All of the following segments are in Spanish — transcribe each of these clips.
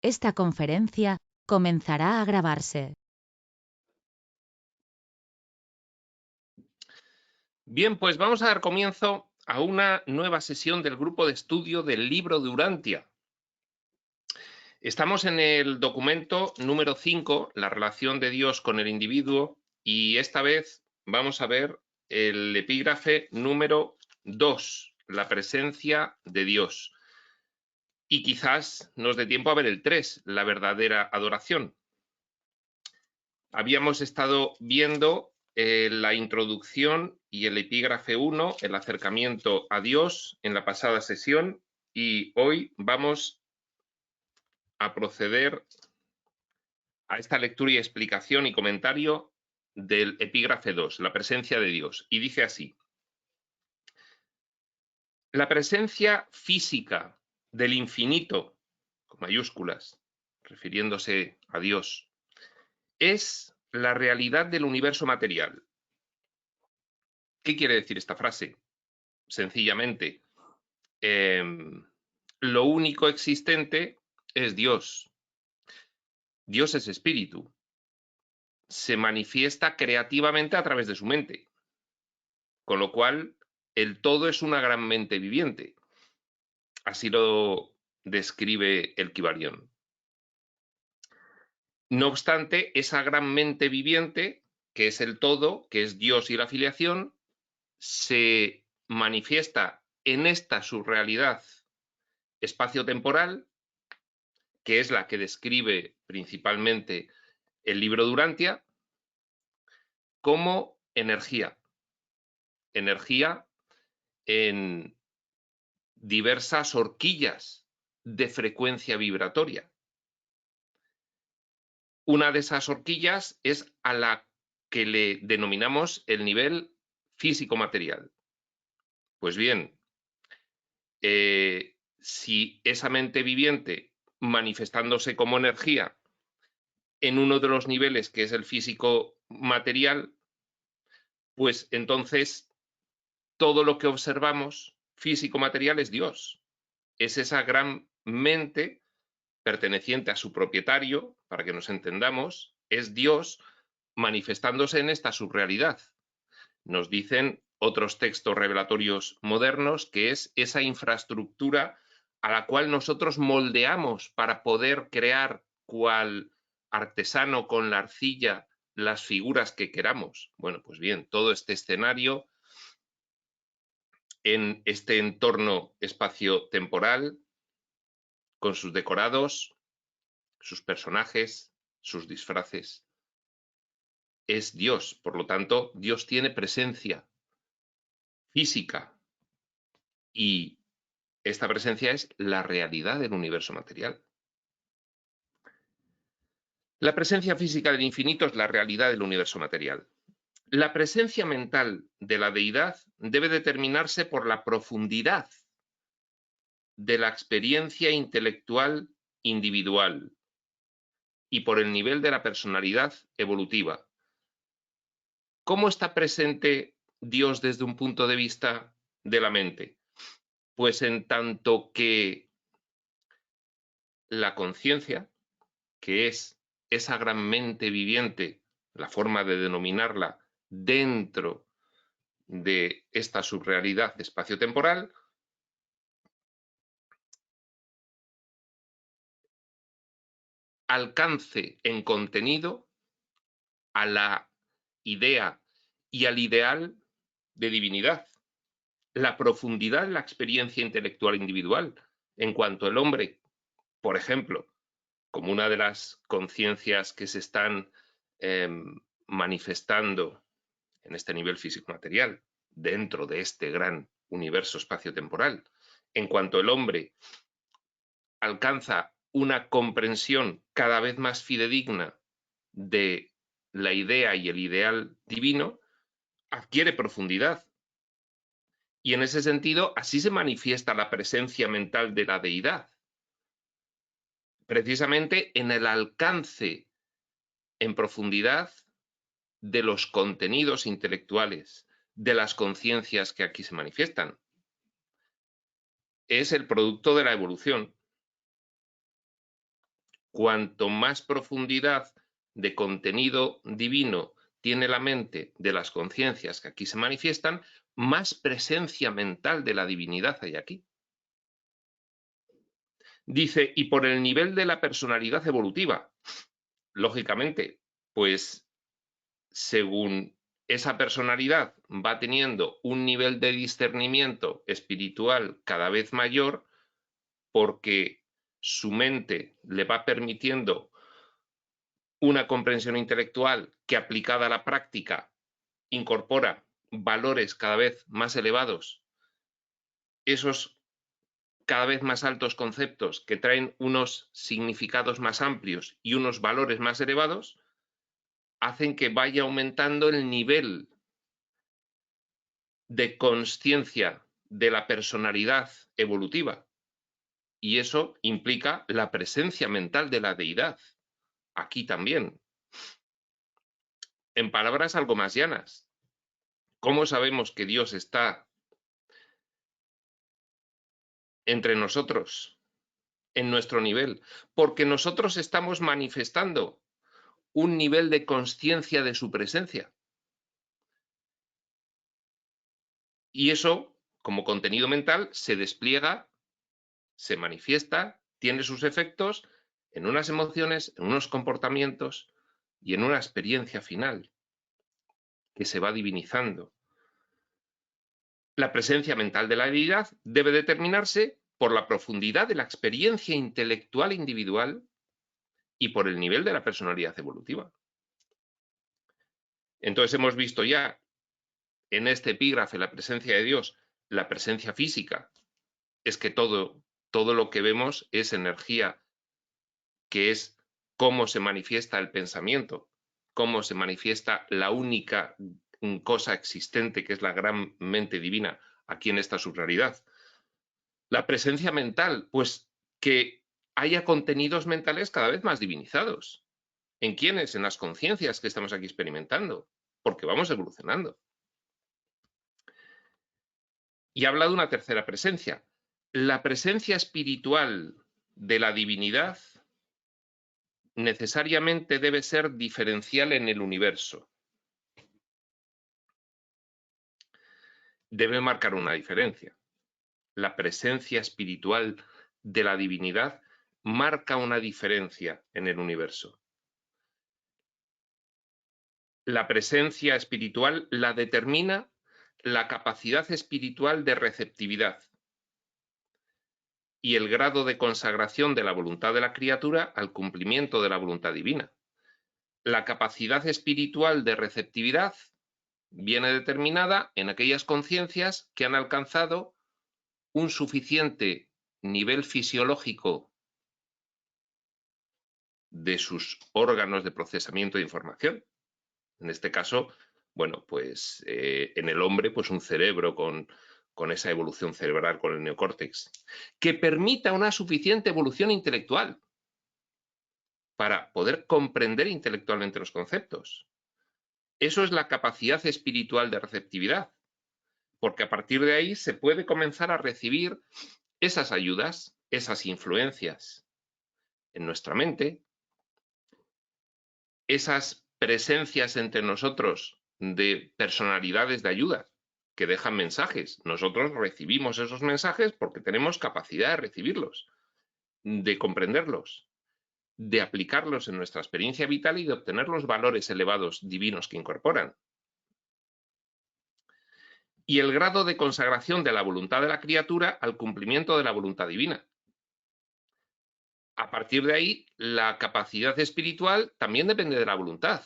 Esta conferencia comenzará a grabarse. Bien, pues vamos a dar comienzo a una nueva sesión del grupo de estudio del libro de Urantia. Estamos en el documento número 5, la relación de Dios con el individuo, y esta vez vamos a ver el epígrafe número 2, la presencia de Dios. Y quizás nos dé tiempo a ver el 3, la verdadera adoración. Habíamos estado viendo la introducción y el epígrafe 1, el acercamiento a Dios, en la pasada sesión, y hoy vamos a proceder a esta lectura y explicación y comentario del epígrafe 2, la presencia de Dios. Y dice así: la presencia física del infinito, con mayúsculas, refiriéndose a Dios, es la realidad del universo material. ¿Qué quiere decir esta frase? Sencillamente, lo único existente es Dios. Dios es espíritu. Se manifiesta creativamente a través de su mente. Con lo cual, el todo es una gran mente viviente. Así lo describe el Kybalión. No obstante, esa gran mente viviente, que es el todo, que es Dios y la filiación, se manifiesta en esta subrealidad espacio-temporal, que es la que describe principalmente el libro de Urantia, como energía. Energía en diversas horquillas de frecuencia vibratoria. Una de esas horquillas es a la que le denominamos el nivel físico-material. Pues bien, si esa mente viviente manifestándose como energía en uno de los niveles, que es el físico-material, pues entonces todo lo que observamos físico-material es Dios. Es esa gran mente perteneciente a su propietario, para que nos entendamos, es Dios manifestándose en esta subrealidad. Nos dicen otros textos revelatorios modernos que es esa infraestructura a la cual nosotros moldeamos para poder crear, cual artesano con la arcilla, las figuras que queramos. Bueno, pues bien, todo este escenario en este entorno espacio-temporal, con sus decorados, sus personajes, sus disfraces, es Dios. Por lo tanto, Dios tiene presencia física y esta presencia es la realidad del universo material. La presencia física del infinito es la realidad del universo material. La presencia mental de la deidad debe determinarse por la profundidad de la experiencia intelectual individual y por el nivel de la personalidad evolutiva. ¿Cómo está presente Dios desde un punto de vista de la mente? Pues en tanto que la conciencia, que es esa gran mente viviente, la forma de denominarla dentro de esta subrealidad espacio-temporal, alcance en contenido a la idea y al ideal de divinidad, la profundidad de la experiencia intelectual individual, en cuanto el hombre, por ejemplo, como una de las conciencias que se están manifestando en este nivel físico-material, dentro de este gran universo espacio-temporal, en cuanto el hombre alcanza una comprensión cada vez más fidedigna de la idea y el ideal divino, adquiere profundidad. Y en ese sentido, así se manifiesta la presencia mental de la deidad, precisamente en el alcance en profundidad de los contenidos intelectuales, de las conciencias que aquí se manifiestan. Es el producto de la evolución. cuanto más profundidad de contenido divino tiene la mente de las conciencias que aquí se manifiestan, más presencia mental de la divinidad hay aquí. Dice, y por el nivel de la personalidad evolutiva, lógicamente, pues según esa personalidad va teniendo un nivel de discernimiento espiritual cada vez mayor, porque su mente le va permitiendo una comprensión intelectual que aplicada a la práctica incorpora valores cada vez más elevados, esos cada vez más altos conceptos que traen unos significados más amplios y unos valores más elevados, hacen que vaya aumentando el nivel de consciencia de la personalidad evolutiva. Y eso implica la presencia mental de la deidad, aquí también. En palabras algo más llanas, ¿cómo sabemos que Dios está entre nosotros, en nuestro nivel? Porque nosotros estamos manifestando un nivel de consciencia de su presencia. Y eso, como contenido mental, se despliega, se manifiesta, tiene sus efectos en unas emociones, en unos comportamientos y en una experiencia final que se va divinizando. La presencia mental de la deidad debe determinarse por la profundidad de la experiencia intelectual individual y por el nivel de la personalidad evolutiva. Entonces hemos visto ya en este epígrafe la presencia de Dios, la presencia física, es que todo lo que vemos es energía, que es cómo se manifiesta el pensamiento, cómo se manifiesta la única cosa existente, que es la gran mente divina. Aquí en esta su realidad. La presencia mental, pues que haya contenidos mentales cada vez más divinizados. ¿En quiénes? En las conciencias que estamos aquí experimentando, porque vamos evolucionando. Y habla de una tercera presencia. La presencia espiritual de la divinidad necesariamente debe ser diferencial en el universo. Debe marcar una diferencia. La presencia espiritual de la divinidad marca una diferencia en el universo. La presencia espiritual la determina la capacidad espiritual de receptividad y el grado de consagración de la voluntad de la criatura al cumplimiento de la voluntad divina. La capacidad espiritual de receptividad viene determinada en aquellas conciencias que han alcanzado un suficiente nivel fisiológico de sus órganos de procesamiento de información. En este caso, bueno, pues en el hombre, pues un cerebro con esa evolución cerebral, con el neocórtex, que permita una suficiente evolución intelectual para poder comprender intelectualmente los conceptos. Eso es la capacidad espiritual de receptividad, porque a partir de ahí se puede comenzar a recibir esas ayudas, esas influencias en nuestra mente, esas presencias entre nosotros de personalidades de ayuda que dejan mensajes. Nosotros recibimos esos mensajes porque tenemos capacidad de recibirlos, de comprenderlos, de aplicarlos en nuestra experiencia vital y de obtener los valores elevados divinos que incorporan. Y el grado de consagración de la voluntad de la criatura al cumplimiento de la voluntad divina. A partir de ahí, la capacidad espiritual también depende de la voluntad.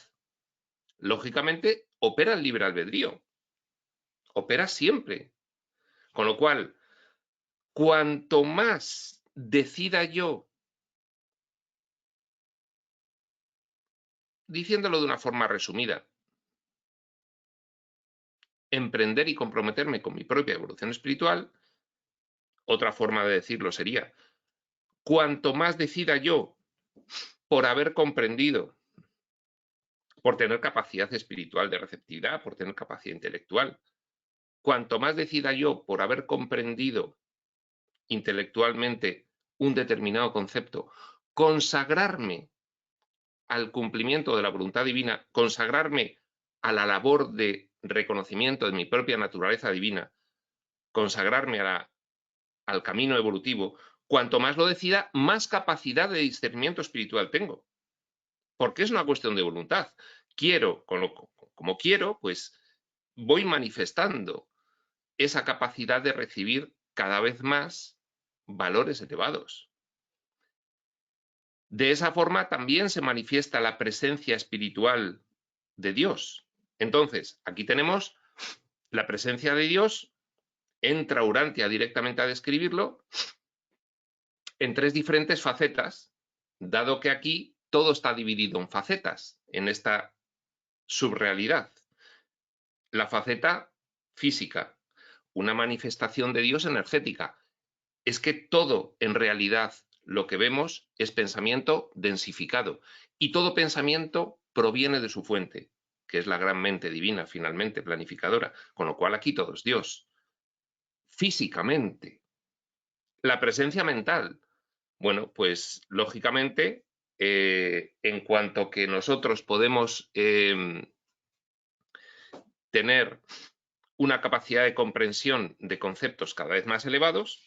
Lógicamente, opera el libre albedrío. Opera siempre. Con lo cual, cuanto más decida yo, diciéndolo de una forma resumida, emprender y comprometerme con mi propia evolución espiritual, otra forma de decirlo sería, cuanto más decida yo por haber comprendido, por tener capacidad espiritual de receptividad, por tener capacidad intelectual, cuanto más decida yo por haber comprendido intelectualmente un determinado concepto, consagrarme al cumplimiento de la voluntad divina, consagrarme a la labor de reconocimiento de mi propia naturaleza divina, consagrarme al camino evolutivo, cuanto más lo decida, más capacidad de discernimiento espiritual tengo. Porque es una cuestión de voluntad. Quiero, como quiero, pues voy manifestando esa capacidad de recibir cada vez más valores elevados. De esa forma también se manifiesta la presencia espiritual de Dios. Entonces, aquí tenemos la presencia de Dios, entra Urantia directamente a describirlo, en tres diferentes facetas, dado que aquí todo está dividido en facetas, en esta subrealidad. La faceta física, una manifestación de Dios energética. Es que todo, en realidad, lo que vemos es pensamiento densificado. Y todo pensamiento proviene de su fuente, que es la gran mente divina, finalmente, planificadora. Con lo cual aquí todo es Dios. Físicamente. La presencia mental. Bueno, pues lógicamente, en cuanto que nosotros podemos tener una capacidad de comprensión de conceptos cada vez más elevados,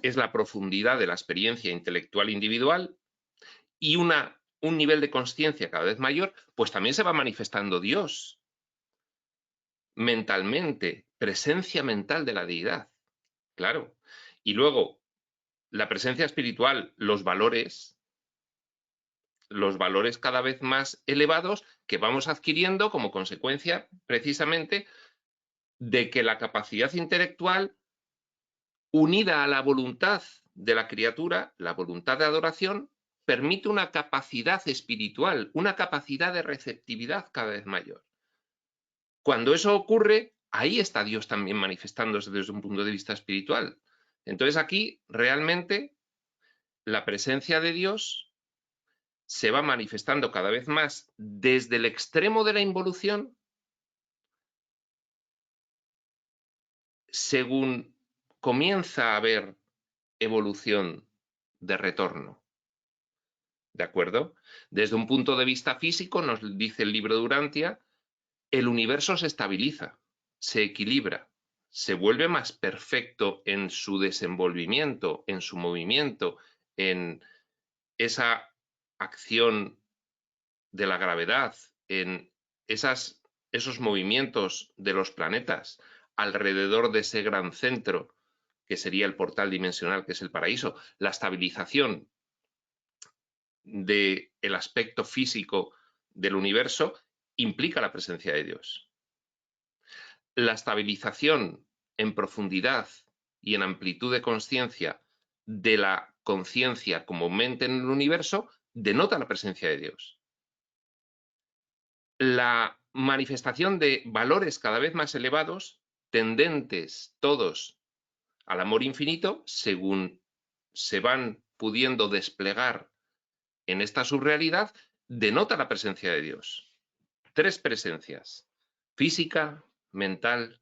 es la profundidad de la experiencia intelectual individual y un nivel de conciencia cada vez mayor, pues también se va manifestando Dios mentalmente, presencia mental de la deidad, claro. Y luego, la presencia espiritual, los valores cada vez más elevados que vamos adquiriendo como consecuencia precisamente de que la capacidad intelectual unida a la voluntad de la criatura, la voluntad de adoración, permite una capacidad espiritual, una capacidad de receptividad cada vez mayor. Cuando eso ocurre, ahí está Dios también manifestándose desde un punto de vista espiritual. Entonces aquí realmente la presencia de Dios se va manifestando cada vez más desde el extremo de la involución según comienza a haber evolución de retorno. ¿De acuerdo? Desde un punto de vista físico, nos dice el libro de Urantia, el universo se estabiliza, se equilibra, se vuelve más perfecto en su desenvolvimiento, en su movimiento, en esa acción de la gravedad, en esos movimientos de los planetas alrededor de ese gran centro que sería el portal dimensional, que es el paraíso, la estabilización del aspecto físico del universo implica la presencia de Dios. La estabilización en profundidad y en amplitud de conciencia de la conciencia como mente en el universo denota la presencia de Dios. La manifestación de valores cada vez más elevados, tendentes todos al amor infinito, según se van pudiendo desplegar en esta subrealidad, denota la presencia de Dios. Tres presencias: física, mental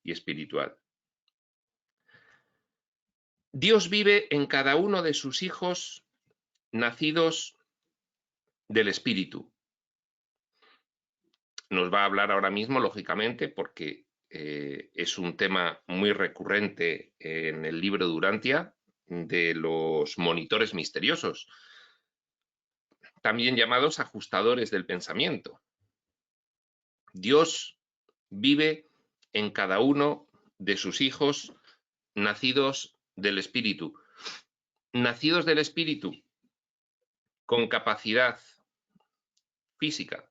y espiritual. Dios vive en cada uno de sus hijos nacidos del Espíritu. Nos va a hablar ahora mismo, lógicamente, porque es un tema muy recurrente en el libro de Urantia, de los monitores misteriosos, también llamados ajustadores del pensamiento. Dios vive en cada uno de sus hijos nacidos del Espíritu. Nacidos del Espíritu con capacidad física,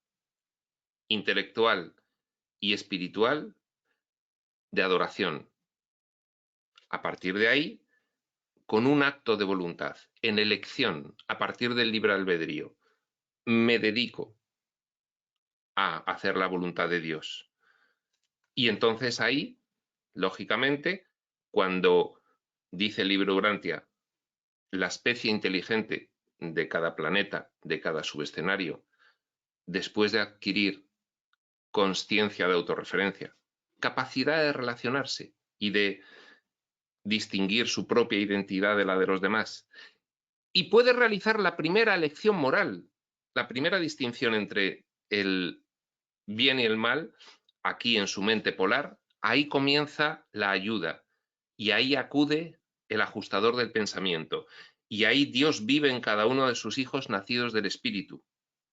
intelectual y espiritual de adoración. A partir de ahí, con un acto de voluntad, en elección, a partir del libre albedrío, me dedico a hacer la voluntad de Dios. Y entonces ahí, lógicamente, cuando dice el libro Urantia, la especie inteligente de cada planeta, de cada subescenario, después de adquirir consciencia de autorreferencia, capacidad de relacionarse y de distinguir su propia identidad de la de los demás, y puede realizar la primera elección moral, la primera distinción entre el bien y el mal, aquí en su mente polar. Ahí comienza la ayuda y ahí acude el ajustador del pensamiento. Y ahí Dios vive en cada uno de sus hijos nacidos del Espíritu,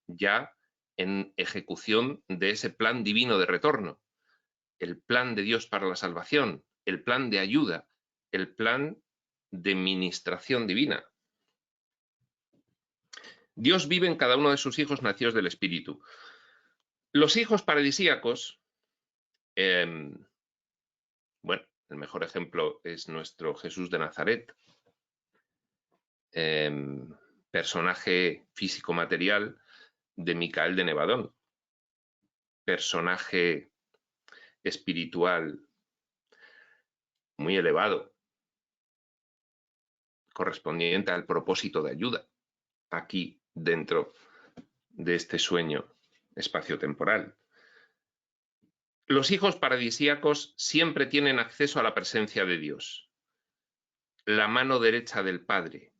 ya en ejecución de ese plan divino de retorno, el plan de Dios para la salvación, el plan de ayuda, el plan de ministración divina. Dios vive en cada uno de sus hijos nacidos del Espíritu. Los hijos paradisíacos, bueno, el mejor ejemplo es nuestro Jesús de Nazaret, personaje físico-material de Micael de Nevadón, personaje espiritual muy elevado, correspondiente al propósito de ayuda, aquí dentro de este sueño espaciotemporal. Los hijos paradisíacos siempre tienen acceso a la presencia de Dios, la mano derecha del Padre.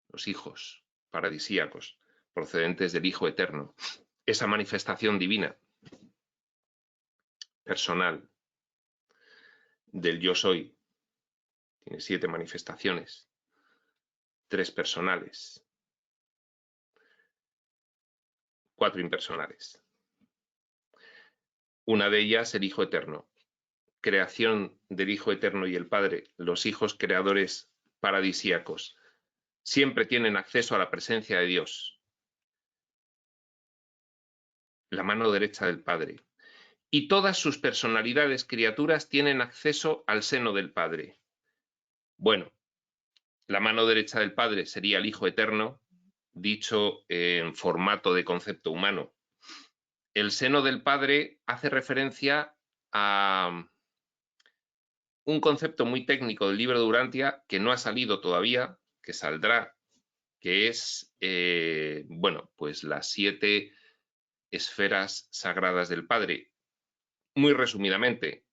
Los hijos paradisíacos procedentes del Hijo Eterno, esa manifestación divina, personal, del yo soy. Tiene 7 manifestaciones, 3 personales, 4 impersonales. Una de ellas, el Hijo Eterno, creación del Hijo Eterno y el Padre, los hijos creadores paradisíacos, siempre tienen acceso a la presencia de Dios, la mano derecha del Padre. Y todas sus personalidades criaturas tienen acceso al seno del Padre. Bueno, la mano derecha del Padre sería el Hijo Eterno, dicho en formato de concepto humano. El seno del Padre hace referencia a un concepto muy técnico del libro de Urantia que no ha salido todavía, que saldrá, que es, bueno, pues las 7 esferas sagradas del Padre. Muy resumidamente,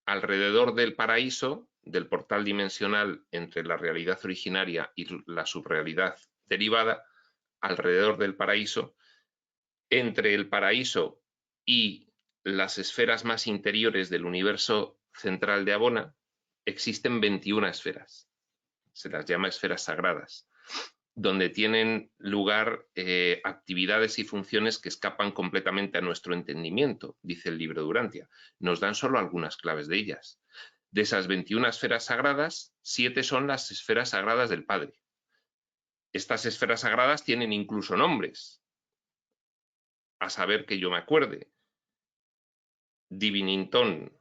alrededor del paraíso, del portal dimensional entre la realidad originaria y la subrealidad derivada, alrededor del paraíso, entre el paraíso y las esferas más interiores del universo central de Abona, existen 21 esferas. Se las llama esferas sagradas, donde tienen lugar actividades y funciones que escapan completamente a nuestro entendimiento, dice el libro de Urantia. Nos dan solo algunas claves de ellas. De esas 21 esferas sagradas, 7 son las esferas sagradas del Padre. Estas esferas sagradas tienen incluso nombres, a saber que yo me acuerde. Divinintón,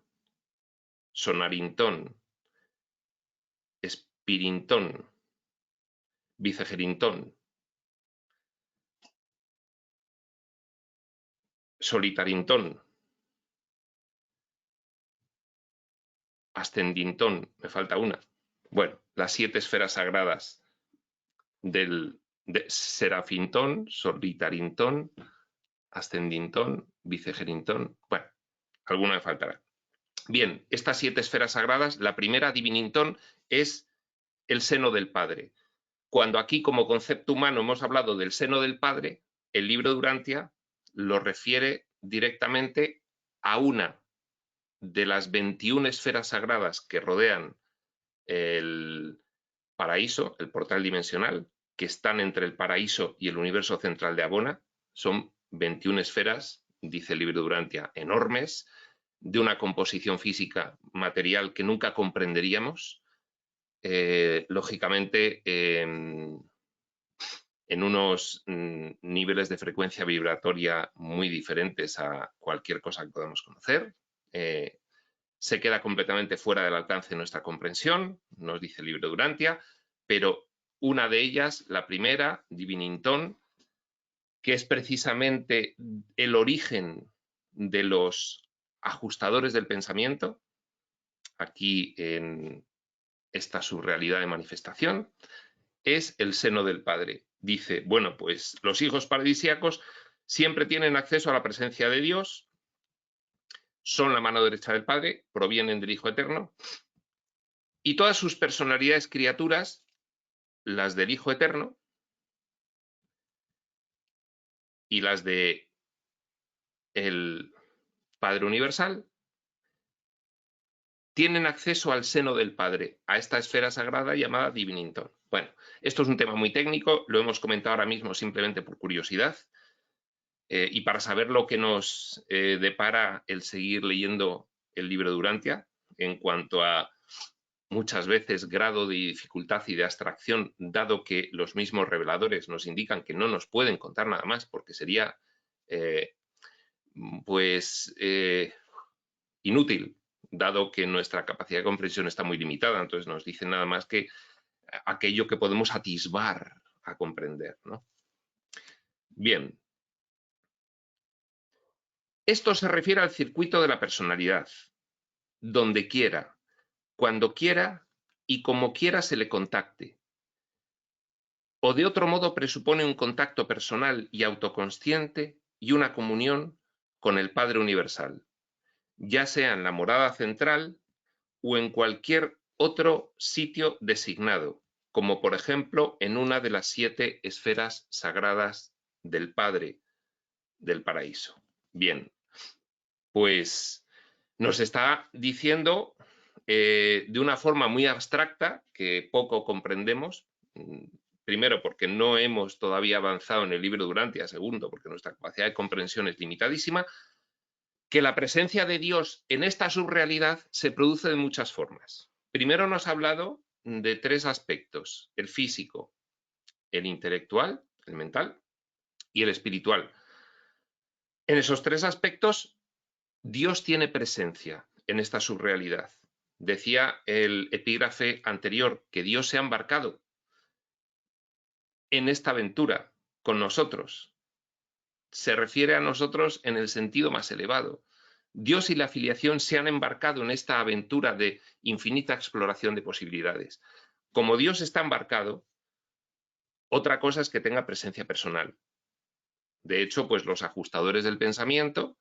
Sonarintón, Espirintón, Vicegerintón, Solitarintón, Ascendintón, me falta una. Bueno, las 7 esferas sagradas de Serafintón, Solitarintón, Ascendintón, Vicegerintón. Bueno, alguna me faltará. Bien, estas 7 esferas sagradas, la primera, Divinintón, es el seno del Padre. Cuando aquí, como concepto humano, hemos hablado del seno del Padre, el libro de Urantia lo refiere directamente a una de las 21 esferas sagradas que rodean el paraíso, el portal dimensional, que están entre el paraíso y el universo central de Abona. Son 21 esferas, dice el libro de Urantia, enormes, de una composición física material que nunca comprenderíamos, lógicamente en unos niveles de frecuencia vibratoria muy diferentes a cualquier cosa que podamos conocer. Se queda completamente fuera del alcance de nuestra comprensión, nos dice el libro de Urantia, pero una de ellas, la primera, Divinintón, que es precisamente el origen de los ajustadores del pensamiento, aquí en esta subrealidad de manifestación, es el seno del Padre. Dice, bueno, pues los hijos paradisíacos siempre tienen acceso a la presencia de Dios, son la mano derecha del Padre, provienen del Hijo Eterno, Y todas sus personalidades criaturas, las del Hijo Eterno y las de el Padre Universal, tienen acceso al seno del Padre, a esta esfera sagrada llamada Divinity. Bueno, esto es un tema muy técnico, lo hemos comentado ahora mismo simplemente por curiosidad y para saber lo que nos depara el seguir leyendo el libro de Urantia en cuanto a muchas veces grado de dificultad y de abstracción, dado que los mismos reveladores nos indican que no nos pueden contar nada más porque sería inútil, dado que nuestra capacidad de comprensión está muy limitada. Entonces nos dicen nada más que aquello que podemos atisbar a comprender, ¿no? Bien. Esto se refiere al circuito de la personalidad, donde quiera, cuando quiera y como quiera se le contacte. O de otro modo presupone un contacto personal y autoconsciente y una comunión con el Padre Universal, ya sea en la morada central o en cualquier otro sitio designado, como por ejemplo en una de las 7 esferas sagradas del Padre del paraíso. Bien, pues nos está diciendo de una forma muy abstracta, que poco comprendemos, primero porque no hemos todavía avanzado en el libro de Urantia, segundo porque nuestra capacidad de comprensión es limitadísima, que la presencia de Dios en esta subrealidad se produce de muchas formas. Primero nos ha hablado de 3 aspectos: el físico, el intelectual, el mental, y el espiritual. En esos 3 aspectos, Dios tiene presencia en esta subrealidad. Decía el epígrafe anterior que Dios se ha embarcado en esta aventura con nosotros. Se refiere a nosotros en el sentido más elevado. Dios y la filiación se han embarcado en esta aventura de infinita exploración de posibilidades. Como Dios está embarcado, otra cosa es que tenga presencia personal. De hecho, pues los ajustadores del pensamiento,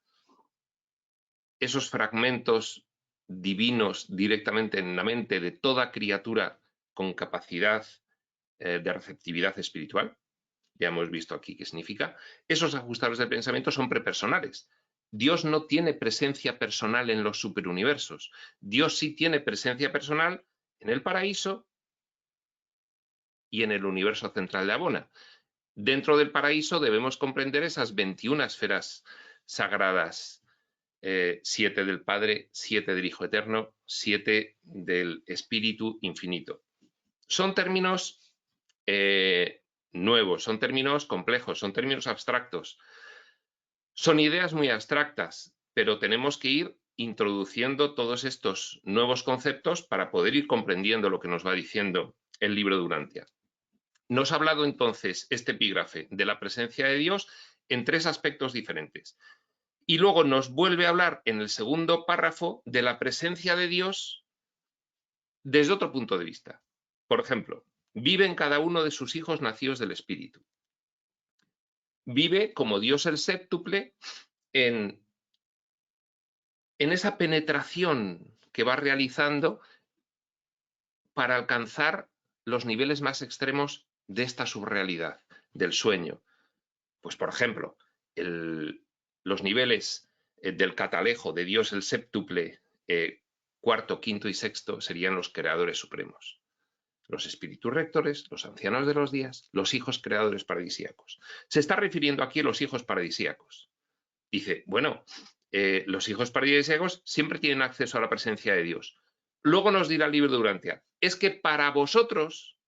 esos fragmentos divinos directamente en la mente de toda criatura con capacidad de receptividad espiritual, ya hemos visto aquí qué significa, esos ajustadores del pensamiento son prepersonales. Dios no tiene presencia personal en los superuniversos. Dios sí tiene presencia personal en el paraíso y en el universo central de Abona. Dentro del paraíso debemos comprender esas 21 esferas sagradas, 7 del Padre, 7 del Hijo Eterno, 7 del Espíritu Infinito. Son términos nuevos, son términos complejos, son términos abstractos. Son ideas muy abstractas, pero tenemos que ir introduciendo todos estos nuevos conceptos para poder ir comprendiendo lo que nos va diciendo el libro de Urantia. Nos ha hablado entonces este epígrafe de la presencia de Dios en 3 aspectos diferentes. Y luego nos vuelve a hablar en el segundo párrafo de la presencia de Dios desde otro punto de vista. Por ejemplo, vive en cada uno de sus hijos nacidos del Espíritu. Vive como Dios el séptuple en esa penetración que va realizando para alcanzar los niveles más extremos de esta subrealidad, del sueño. Pues, por ejemplo, los niveles del catalejo de Dios el séptuple, cuarto, quinto y sexto, serían los creadores supremos. Los espíritus rectores, los ancianos de los días, los hijos creadores paradisíacos. Se está refiriendo aquí a los hijos paradisíacos. Dice, bueno, los hijos paradisíacos siempre tienen acceso a la presencia de Dios. Luego nos dirá el libro de Urantia, es que para vosotros,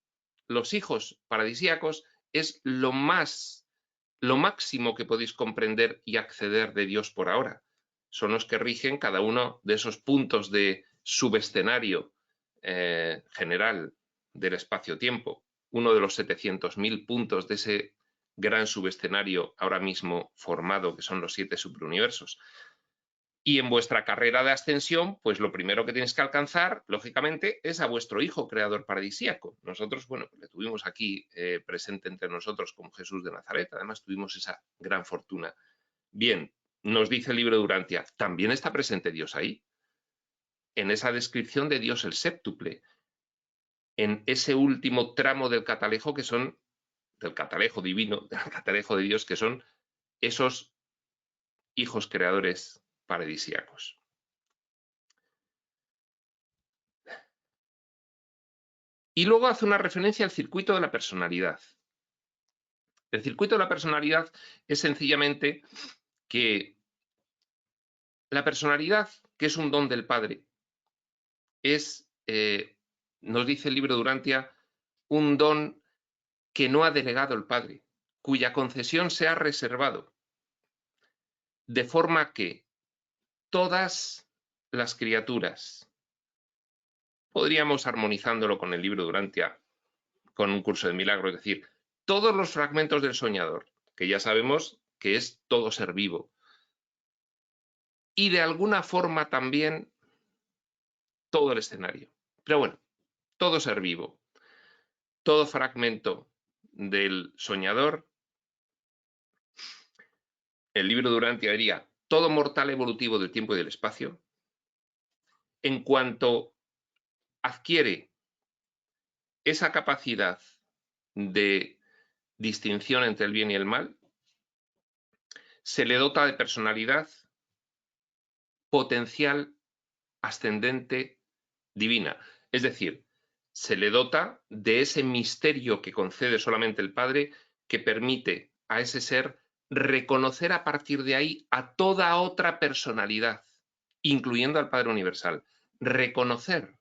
los hijos paradisíacos, es lo máximo que podéis comprender y acceder de Dios por ahora. Son los que rigen cada uno de esos puntos de subescenario general del espacio-tiempo. Uno de los 700.000 puntos de ese gran subescenario ahora mismo formado, que son los 7 superuniversos. Y en vuestra carrera de ascensión, pues lo primero que tenéis que alcanzar, lógicamente, es a vuestro Hijo Creador paradisíaco. Nosotros, bueno, pues le tuvimos aquí presente entre nosotros como Jesús de Nazaret. Además, tuvimos esa gran fortuna. Bien, nos dice el libro de Urantia, ¿también está presente Dios ahí? En esa descripción de Dios el séptuple. en ese último tramo del catalejo del catalejo divino, del catalejo de Dios, que son esos hijos creadores paradisíacos. Y luego hace una referencia al circuito de la personalidad. El circuito de la personalidad es sencillamente que la personalidad, que es un don del Padre, es, nos dice el libro de Durantia, un don que no ha delegado el Padre, cuya concesión se ha reservado, de forma que todas las criaturas, podríamos armonizándolo con el libro de Durantia, con un curso de milagros, es decir, todos los fragmentos del soñador, que ya sabemos que es todo ser vivo, y de alguna forma también todo el escenario. Pero bueno, todo ser vivo, todo fragmento del soñador, el libro de Durantia diría, todo mortal evolutivo del tiempo y del espacio, en cuanto adquiere esa capacidad de distinción entre el bien y el mal, se le dota de personalidad potencial ascendente divina. Es decir, se le dota de ese misterio que concede solamente el Padre, que permite a ese ser reconocer a partir de ahí a toda otra personalidad, incluyendo al Padre Universal. Reconocer.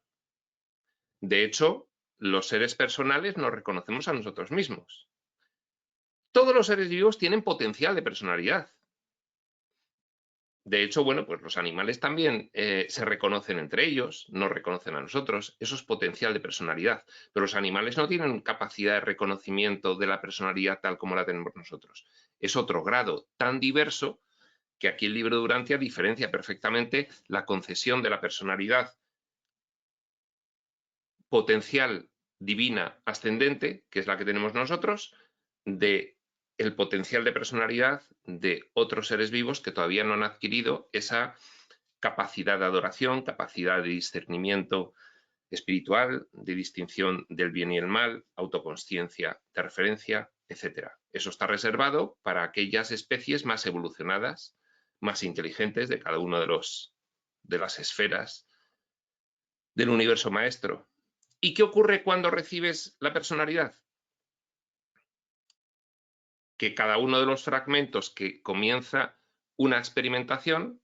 De hecho, los seres personales nos reconocemos a nosotros mismos. Todos los seres vivos tienen potencial de personalidad. De hecho, bueno, pues los animales también se reconocen entre ellos, nos reconocen a nosotros, eso es potencial de personalidad, pero los animales no tienen capacidad de reconocimiento de la personalidad tal como la tenemos nosotros. Es otro grado tan diverso que aquí el libro de Durantia diferencia perfectamente la concesión de la personalidad potencial divina ascendente, que es la que tenemos nosotros, de el potencial de personalidad de otros seres vivos que todavía no han adquirido esa capacidad de adoración, capacidad de discernimiento espiritual, de distinción del bien y el mal, autoconsciencia de referencia, etc. Eso está reservado para aquellas especies más evolucionadas, más inteligentes de cada una de las esferas del universo maestro. ¿Y qué ocurre cuando recibes la personalidad? Que cada uno de los fragmentos que comienza una experimentación,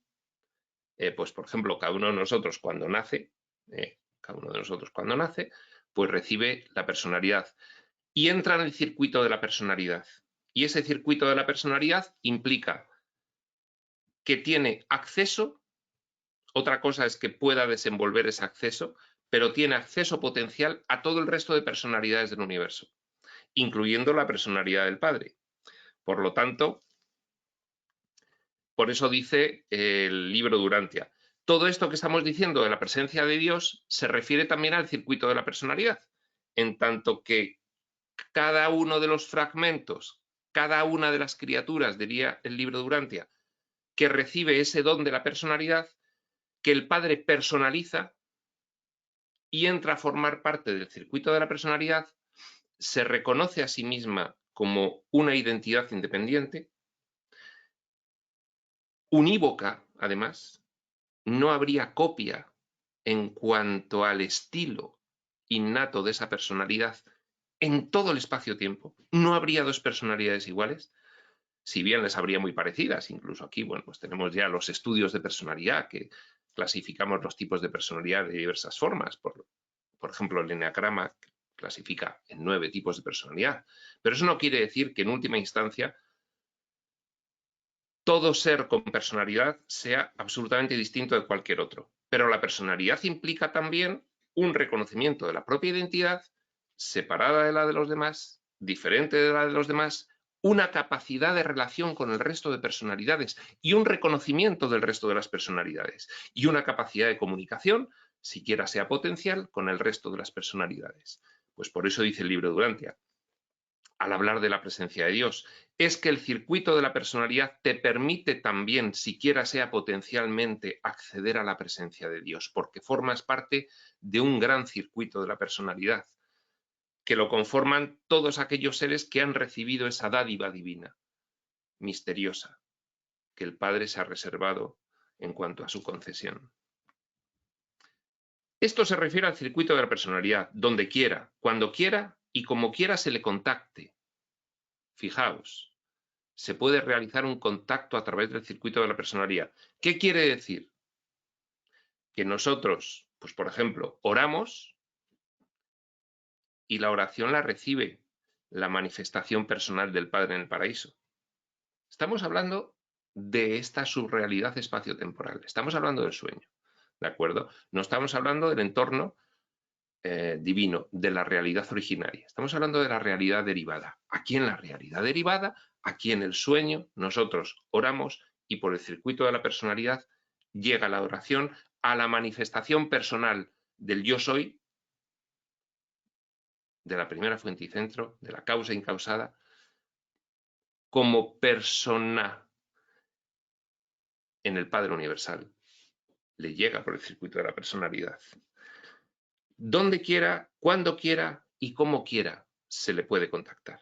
pues por ejemplo, cada uno de nosotros cuando nace, pues recibe la personalidad y entra en el circuito de la personalidad. Y ese circuito de la personalidad implica que tiene acceso, otra cosa es que pueda desenvolver ese acceso, pero tiene acceso potencial a todo el resto de personalidades del universo, incluyendo la personalidad del Padre. Por lo tanto, por eso dice el libro Durantia, todo esto que estamos diciendo de la presencia de Dios se refiere también al circuito de la personalidad, en tanto que cada uno de los fragmentos, cada una de las criaturas, diría el libro Durantia, que recibe ese don de la personalidad, que el Padre personaliza y entra a formar parte del circuito de la personalidad, se reconoce a sí misma como una identidad independiente, unívoca, además, no habría copia en cuanto al estilo innato de esa personalidad en todo el espacio-tiempo. No habría dos personalidades iguales, si bien les habría muy parecidas. Incluso aquí, bueno, pues tenemos ya los estudios de personalidad que clasificamos los tipos de personalidad de diversas formas. Por ejemplo, el enneagrama clasifica en 9 tipos de personalidad. Pero eso no quiere decir que en última instancia todo ser con personalidad sea absolutamente distinto de cualquier otro. Pero la personalidad implica también un reconocimiento de la propia identidad, separada de la de los demás, diferente de la de los demás, una capacidad de relación con el resto de personalidades y un reconocimiento del resto de las personalidades y una capacidad de comunicación, siquiera sea potencial, con el resto de las personalidades. Pues por eso dice el libro Durantia, al hablar de la presencia de Dios, es que el circuito de la personalidad te permite también, siquiera sea potencialmente, acceder a la presencia de Dios, porque formas parte de un gran circuito de la personalidad, que lo conforman todos aquellos seres que han recibido esa dádiva divina, misteriosa, que el Padre se ha reservado en cuanto a su concesión. Esto se refiere al circuito de la personalidad, donde quiera, cuando quiera y como quiera se le contacte. Fijaos, se puede realizar un contacto a través del circuito de la personalidad. ¿Qué quiere decir? Que nosotros, pues por ejemplo, oramos y la oración la recibe la manifestación personal del Padre en el paraíso. Estamos hablando de esta subrealidad espaciotemporal, estamos hablando del sueño, ¿de acuerdo? No estamos hablando del entorno divino, de la realidad originaria, estamos hablando de la realidad derivada. Aquí en la realidad derivada, aquí en el sueño, nosotros oramos y por el circuito de la personalidad llega la oración a la manifestación personal del yo soy, de la primera fuente y centro, de la causa incausada, como persona en el Padre Universal. Le llega por el circuito de la personalidad. Donde quiera, cuando quiera y como quiera se le puede contactar.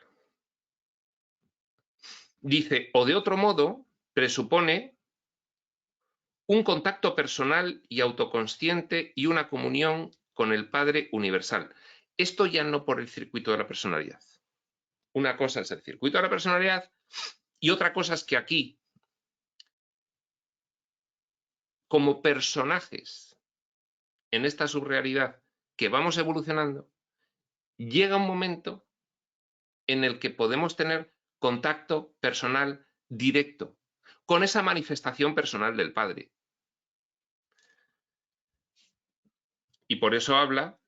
Dice, o de otro modo, presupone un contacto personal y autoconsciente y una comunión con el Padre Universal. Esto ya no por el circuito de la personalidad. Una cosa es el circuito de la personalidad y otra cosa es que aquí, como personajes en esta subrealidad que vamos evolucionando, llega un momento en el que podemos tener contacto personal directo con esa manifestación personal del Padre. Y por eso habla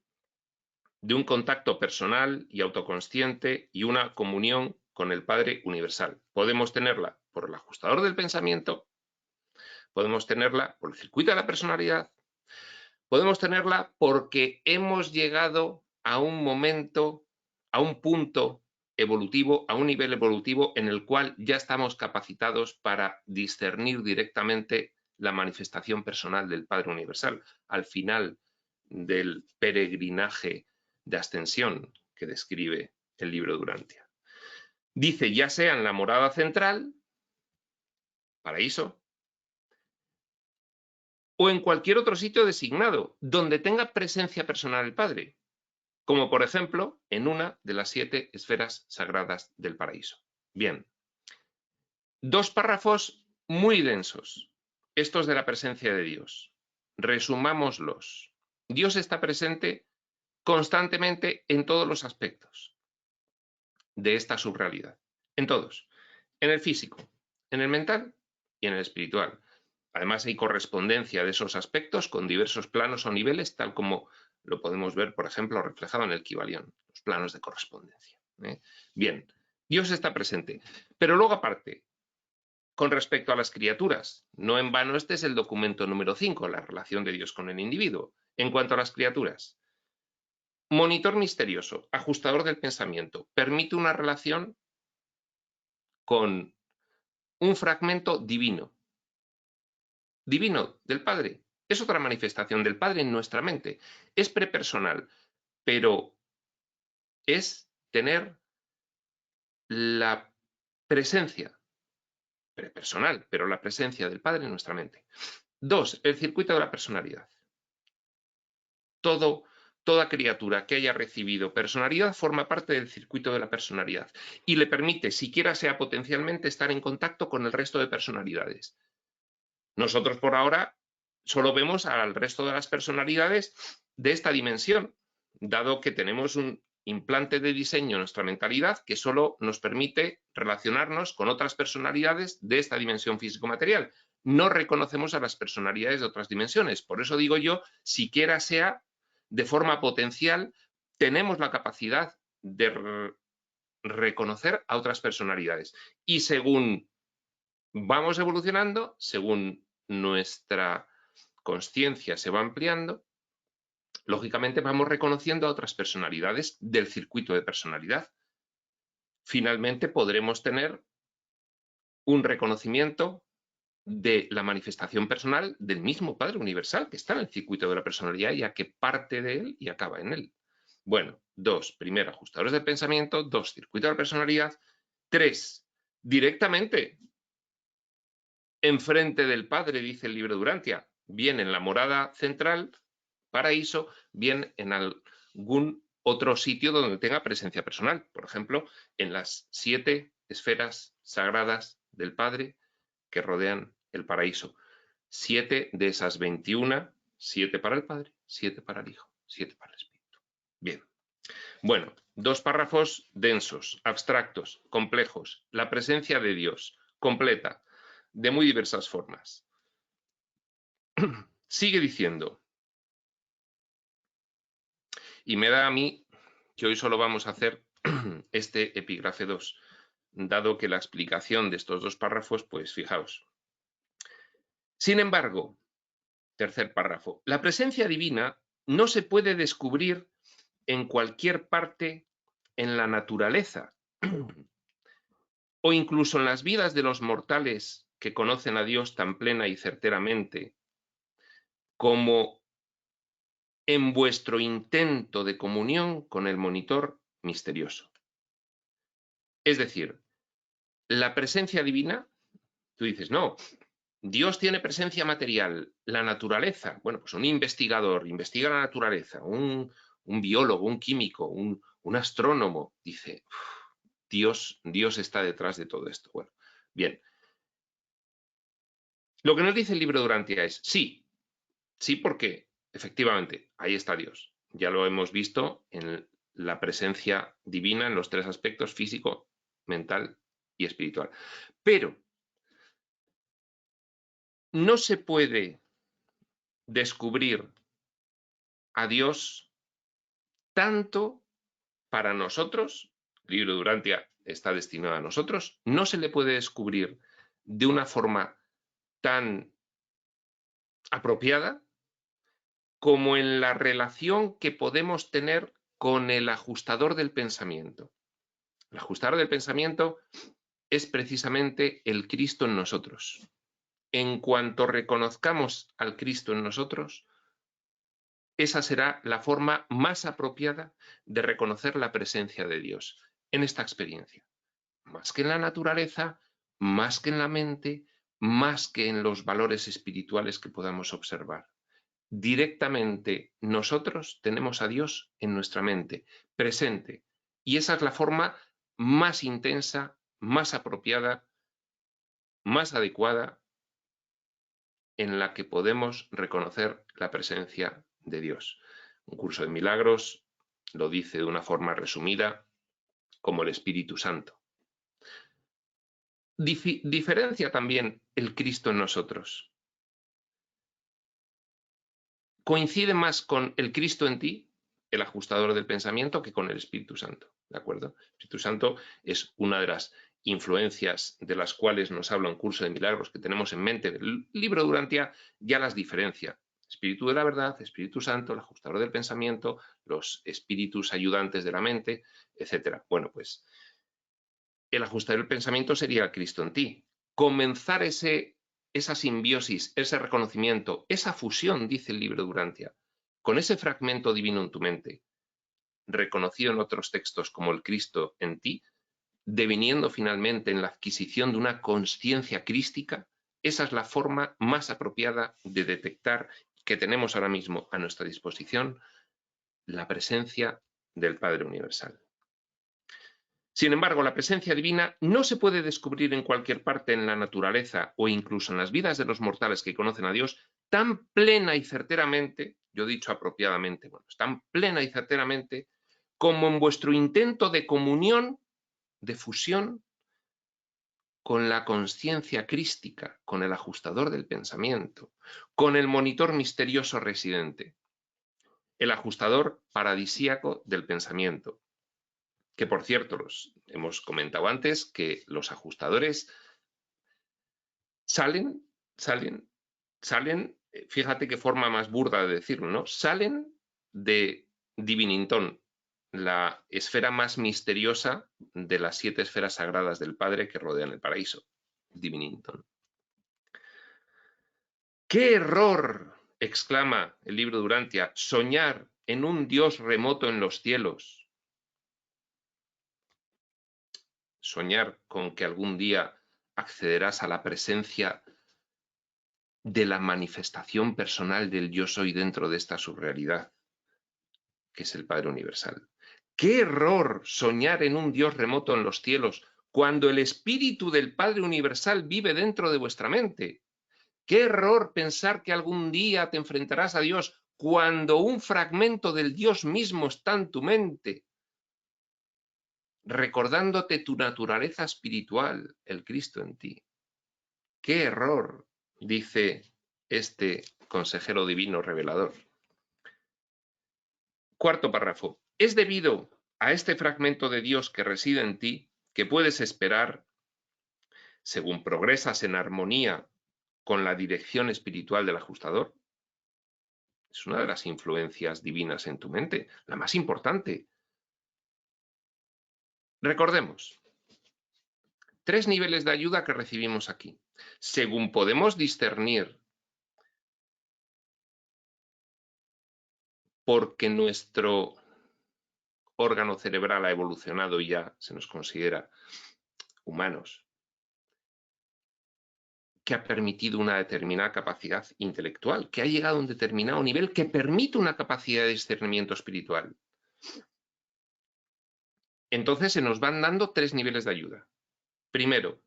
de un contacto personal y autoconsciente y una comunión con el Padre Universal. Podemos tenerla por el ajustador del pensamiento, podemos tenerla por el circuito de la personalidad, podemos tenerla porque hemos llegado a un momento, a un punto evolutivo, a un nivel evolutivo en el cual ya estamos capacitados para discernir directamente la manifestación personal del Padre Universal al final del peregrinaje de ascensión que describe el libro de Durantia. Dice, ya sea en la morada central, paraíso, o en cualquier otro sitio designado, donde tenga presencia personal el Padre, como por ejemplo en una de las 7 esferas sagradas del paraíso. Bien, 2 párrafos muy densos, estos de la presencia de Dios. Resumámoslos. Dios está presente constantemente en todos los aspectos de esta subrealidad, en todos, en el físico, en el mental y en el espiritual. Además hay correspondencia de esos aspectos con diversos planos o niveles, tal como lo podemos ver, por ejemplo, reflejado en el Kybalión, los planos de correspondencia. Bien, Dios está presente, pero luego aparte, con respecto a las criaturas, no en vano este es el documento número 5, la relación de Dios con el individuo. En cuanto a las criaturas, monitor misterioso, ajustador del pensamiento, permite una relación con un fragmento divino. Divino del Padre. Es otra manifestación del Padre en nuestra mente. Es prepersonal, pero es tener la presencia, prepersonal, pero la presencia del Padre en nuestra mente. 2. El circuito de la personalidad. Toda criatura que haya recibido personalidad forma parte del circuito de la personalidad y le permite, siquiera sea potencialmente, estar en contacto con el resto de personalidades. Nosotros por ahora solo vemos al resto de las personalidades de esta dimensión, dado que tenemos un implante de diseño en nuestra mentalidad que solo nos permite relacionarnos con otras personalidades de esta dimensión físico-material. No reconocemos a las personalidades de otras dimensiones. Por eso digo yo, siquiera sea de forma potencial, tenemos la capacidad de reconocer a otras personalidades. Y según vamos evolucionando, según nuestra consciencia se va ampliando, lógicamente vamos reconociendo a otras personalidades del circuito de personalidad. Finalmente podremos tener un reconocimiento de la manifestación personal del mismo Padre Universal que está en el circuito de la personalidad, ya que parte de él y acaba en él. Bueno, 2, primero, ajustadores del pensamiento. 2, circuito de la personalidad. 3, directamente enfrente del Padre, dice el libro de Durantia, bien en la morada central, paraíso, bien en algún otro sitio donde tenga presencia personal. Por ejemplo, en las 7 esferas sagradas del Padre que rodean el paraíso. 7 de esas 21, 7 para el Padre, 7 para el Hijo, 7 para el Espíritu. Bien. Bueno, 2 párrafos densos, abstractos, complejos. La presencia de Dios, completa, de muy diversas formas. Sigue diciendo, y me da a mí que hoy solo vamos a hacer este epígrafe 2, dado que la explicación de estos 2 párrafos, pues fijaos. Sin embargo, tercer párrafo, la presencia divina no se puede descubrir en cualquier parte en la naturaleza o incluso en las vidas de los mortales que conocen a Dios tan plena y certeramente como en vuestro intento de comunión con el monitor misterioso. Es decir, la presencia divina, tú dices, no, Dios tiene presencia material, la naturaleza. Bueno, pues un investigador investiga la naturaleza, un biólogo, un químico, un astrónomo, dice, Dios está detrás de todo esto. Bueno, bien. Lo que nos dice el libro de Durantia es, sí, porque efectivamente, ahí está Dios. Ya lo hemos visto en la presencia divina en los 3 aspectos, físico, mental y espiritual. Pero no se puede descubrir a Dios tanto para nosotros, el libro de Durantia está destinado a nosotros, no se le puede descubrir de una forma tan apropiada como en la relación que podemos tener con el ajustador del pensamiento. El ajustador del pensamiento es precisamente el Cristo en nosotros. En cuanto reconozcamos al Cristo en nosotros, esa será la forma más apropiada de reconocer la presencia de Dios en esta experiencia. Más que en la naturaleza, más que en la mente, más que en los valores espirituales que podamos observar. Directamente nosotros tenemos a Dios en nuestra mente, presente. Y esa es la forma más intensa, más apropiada, más adecuada en la que podemos reconocer la presencia de Dios. Un curso de milagros lo dice de una forma resumida como el Espíritu Santo. Diferencia también el Cristo en nosotros. Coincide más con el Cristo en ti, el ajustador del pensamiento, que con el Espíritu Santo, ¿de acuerdo? El Espíritu Santo es una de las influencias de las cuales nos habla un curso de milagros que tenemos en mente. El libro de Durantia ya las diferencia. Espíritu de la verdad, Espíritu Santo, el ajustador del pensamiento, los espíritus ayudantes de la mente, etc. Bueno, pues el ajustador del pensamiento sería el Cristo en ti. Comenzar esa simbiosis, ese reconocimiento, esa fusión, dice el libro de Durantia, con ese fragmento divino en tu mente, reconocido en otros textos como el Cristo en ti, deviniendo finalmente en la adquisición de una conciencia crística, esa es la forma más apropiada de detectar que tenemos ahora mismo a nuestra disposición la presencia del Padre Universal. Sin embargo, la presencia divina no se puede descubrir en cualquier parte en la naturaleza o incluso en las vidas de los mortales que conocen a Dios tan plena y certeramente, yo he dicho apropiadamente, bueno, tan plena y certeramente como en vuestro intento de comunión, de fusión con la conciencia crística, con el ajustador del pensamiento, con el monitor misterioso residente, el ajustador paradisíaco del pensamiento. Que por cierto, hemos comentado antes que los ajustadores salen, fíjate qué forma más burda de decirlo, ¿no? Salen de Divinintón, la esfera más misteriosa de las 7 esferas sagradas del Padre que rodean el paraíso. Divinintón. ¡Qué error!, exclama el libro de Durantia, soñar en un Dios remoto en los cielos. Soñar con que algún día accederás a la presencia de la manifestación personal del yo soy dentro de esta subrealidad, que es el Padre Universal. ¡Qué error soñar en un Dios remoto en los cielos cuando el Espíritu del Padre Universal vive dentro de vuestra mente! ¡Qué error pensar que algún día te enfrentarás a Dios cuando un fragmento del Dios mismo está en tu mente, recordándote tu naturaleza espiritual, el Cristo en ti! ¡Qué error!, dice este consejero divino revelador. Cuarto párrafo. Es debido a este fragmento de Dios que reside en ti que puedes esperar, según progresas en armonía con la dirección espiritual del ajustador. Es una de las influencias divinas en tu mente, la más importante. Recordemos, 3 niveles de ayuda que recibimos aquí. Según podemos discernir, porque nuestro órgano cerebral ha evolucionado y ya se nos considera humanos, que ha permitido una determinada capacidad intelectual, que ha llegado a un determinado nivel que permite una capacidad de discernimiento espiritual. Entonces se nos van dando 3 niveles de ayuda. Primero,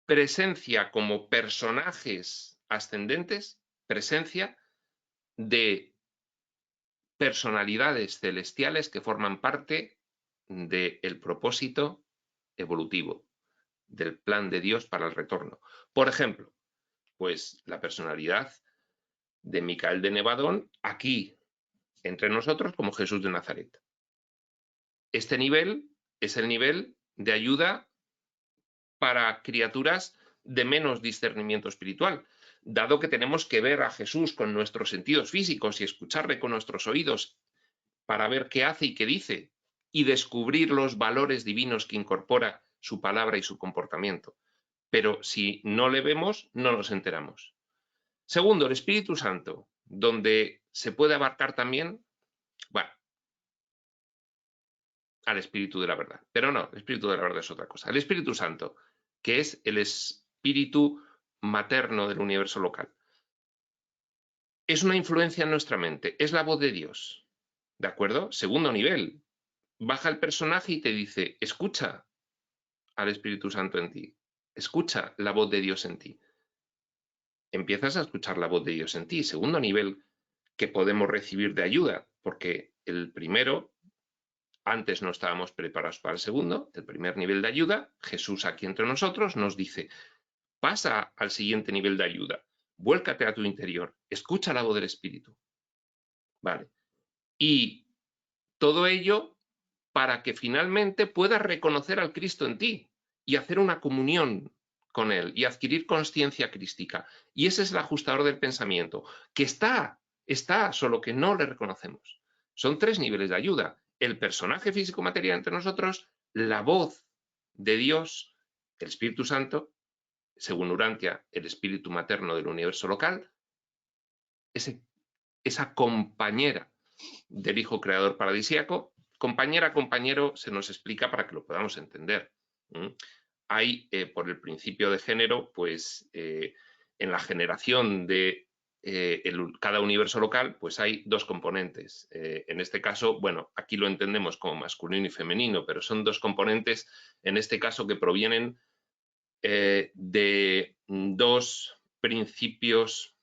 presencia como personajes ascendentes, presencia de personalidades celestiales que forman parte del propósito evolutivo, del plan de Dios para el retorno. Por ejemplo, pues la personalidad de Micael de Nevadón aquí entre nosotros como Jesús de Nazaret. Este nivel es el nivel de ayuda para criaturas de menos discernimiento espiritual, dado que tenemos que ver a Jesús con nuestros sentidos físicos y escucharle con nuestros oídos para ver qué hace y qué dice y descubrir los valores divinos que incorpora su palabra y su comportamiento. Pero si no le vemos, no nos enteramos. Segundo, el Espíritu Santo, donde se puede abarcar también, bueno, al Espíritu de la verdad. Pero no, el Espíritu de la verdad es otra cosa. El Espíritu Santo, que es el espíritu materno del universo local. Es una influencia en nuestra mente, es la voz de Dios. ¿De acuerdo? Segundo nivel. Baja el personaje y te dice, escucha al Espíritu Santo en ti. Escucha la voz de Dios en ti. Empiezas a escuchar la voz de Dios en ti. Segundo nivel que podemos recibir de ayuda, porque el primero, antes no estábamos preparados para el segundo, el primer nivel de ayuda, Jesús aquí entre nosotros nos dice, pasa al siguiente nivel de ayuda, vuélcate a tu interior, escucha la voz del Espíritu. Vale. Y todo ello para que finalmente puedas reconocer al Cristo en ti y hacer una comunión con Él y adquirir conciencia crística. Y ese es el ajustador del pensamiento, que está, solo que no le reconocemos. Son 3 niveles de ayuda. El personaje físico-material entre nosotros, la voz de Dios, el Espíritu Santo, según Urantia, el espíritu materno del universo local, esa compañera del Hijo Creador paradisíaco. Compañera, compañero, se nos explica para que lo podamos entender. Hay, por el principio de género, pues en la generación de cada universo local, pues hay 2 componentes. En este caso, bueno, aquí lo entendemos como masculino y femenino, pero son 2 componentes, en este caso, que provienen de 2 principios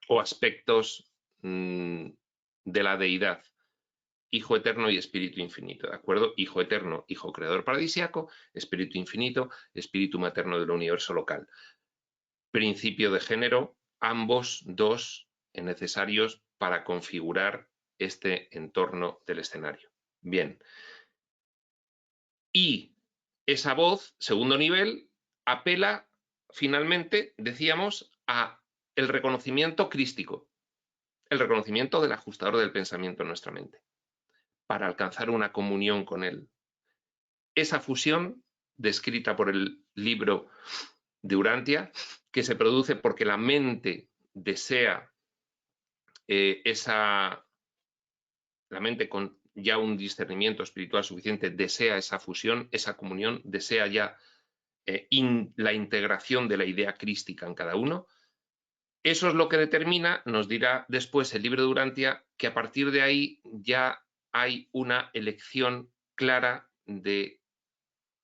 o aspectos de la deidad, Hijo eterno y Espíritu infinito, ¿de acuerdo? Hijo eterno, Hijo creador paradisíaco, Espíritu infinito, Espíritu materno del universo local. Principio de género, ambos 2 necesarios para configurar este entorno del escenario. Bien. Y esa voz, segundo nivel, apela finalmente, decíamos, a el reconocimiento crístico, el reconocimiento del ajustador del pensamiento en nuestra mente, para alcanzar una comunión con Él. Esa fusión, descrita por el libro de Urantia, que se produce porque la mente desea la mente con ya un discernimiento espiritual suficiente desea esa fusión, esa comunión, desea ya la integración de la idea crística en cada uno. Eso es lo que determina, nos dirá después el libro de Durantia, que a partir de ahí ya hay una elección clara de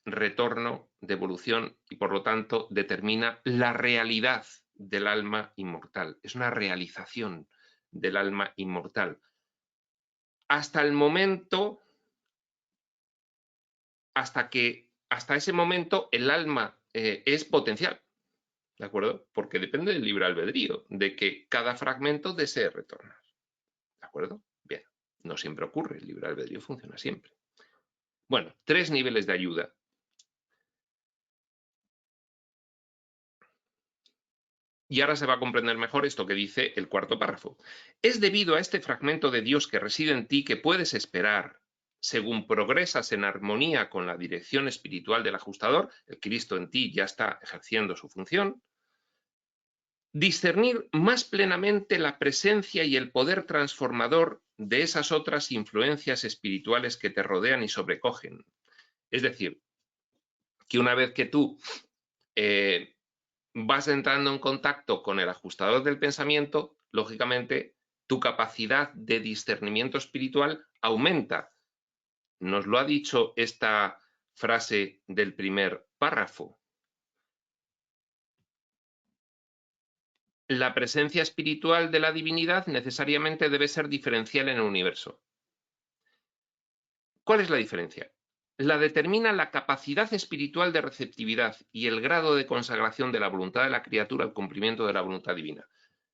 retorno, de evolución, y por lo tanto determina la realidad del alma inmortal. Es una realización del alma inmortal. Hasta el momento, hasta ese momento el alma es potencial, ¿de acuerdo? Porque depende del libre albedrío, de que cada fragmento desee retornar, ¿de acuerdo? Bien, no siempre ocurre, el libre albedrío funciona siempre. Bueno, 3 niveles de ayuda. Y ahora se va a comprender mejor esto que dice el cuarto párrafo. Es debido a este fragmento de Dios que reside en ti que puedes esperar, según progresas en armonía con la dirección espiritual del ajustador, el Cristo en ti ya está ejerciendo su función, discernir más plenamente la presencia y el poder transformador de esas otras influencias espirituales que te rodean y sobrecogen. Es decir, que una vez que tú vas entrando en contacto con el ajustador del pensamiento, lógicamente tu capacidad de discernimiento espiritual aumenta. Nos lo ha dicho esta frase del primer párrafo. La presencia espiritual de la divinidad necesariamente debe ser diferencial en el universo. ¿Cuál es la diferencia? La determina la capacidad espiritual de receptividad y el grado de consagración de la voluntad de la criatura al cumplimiento de la voluntad divina.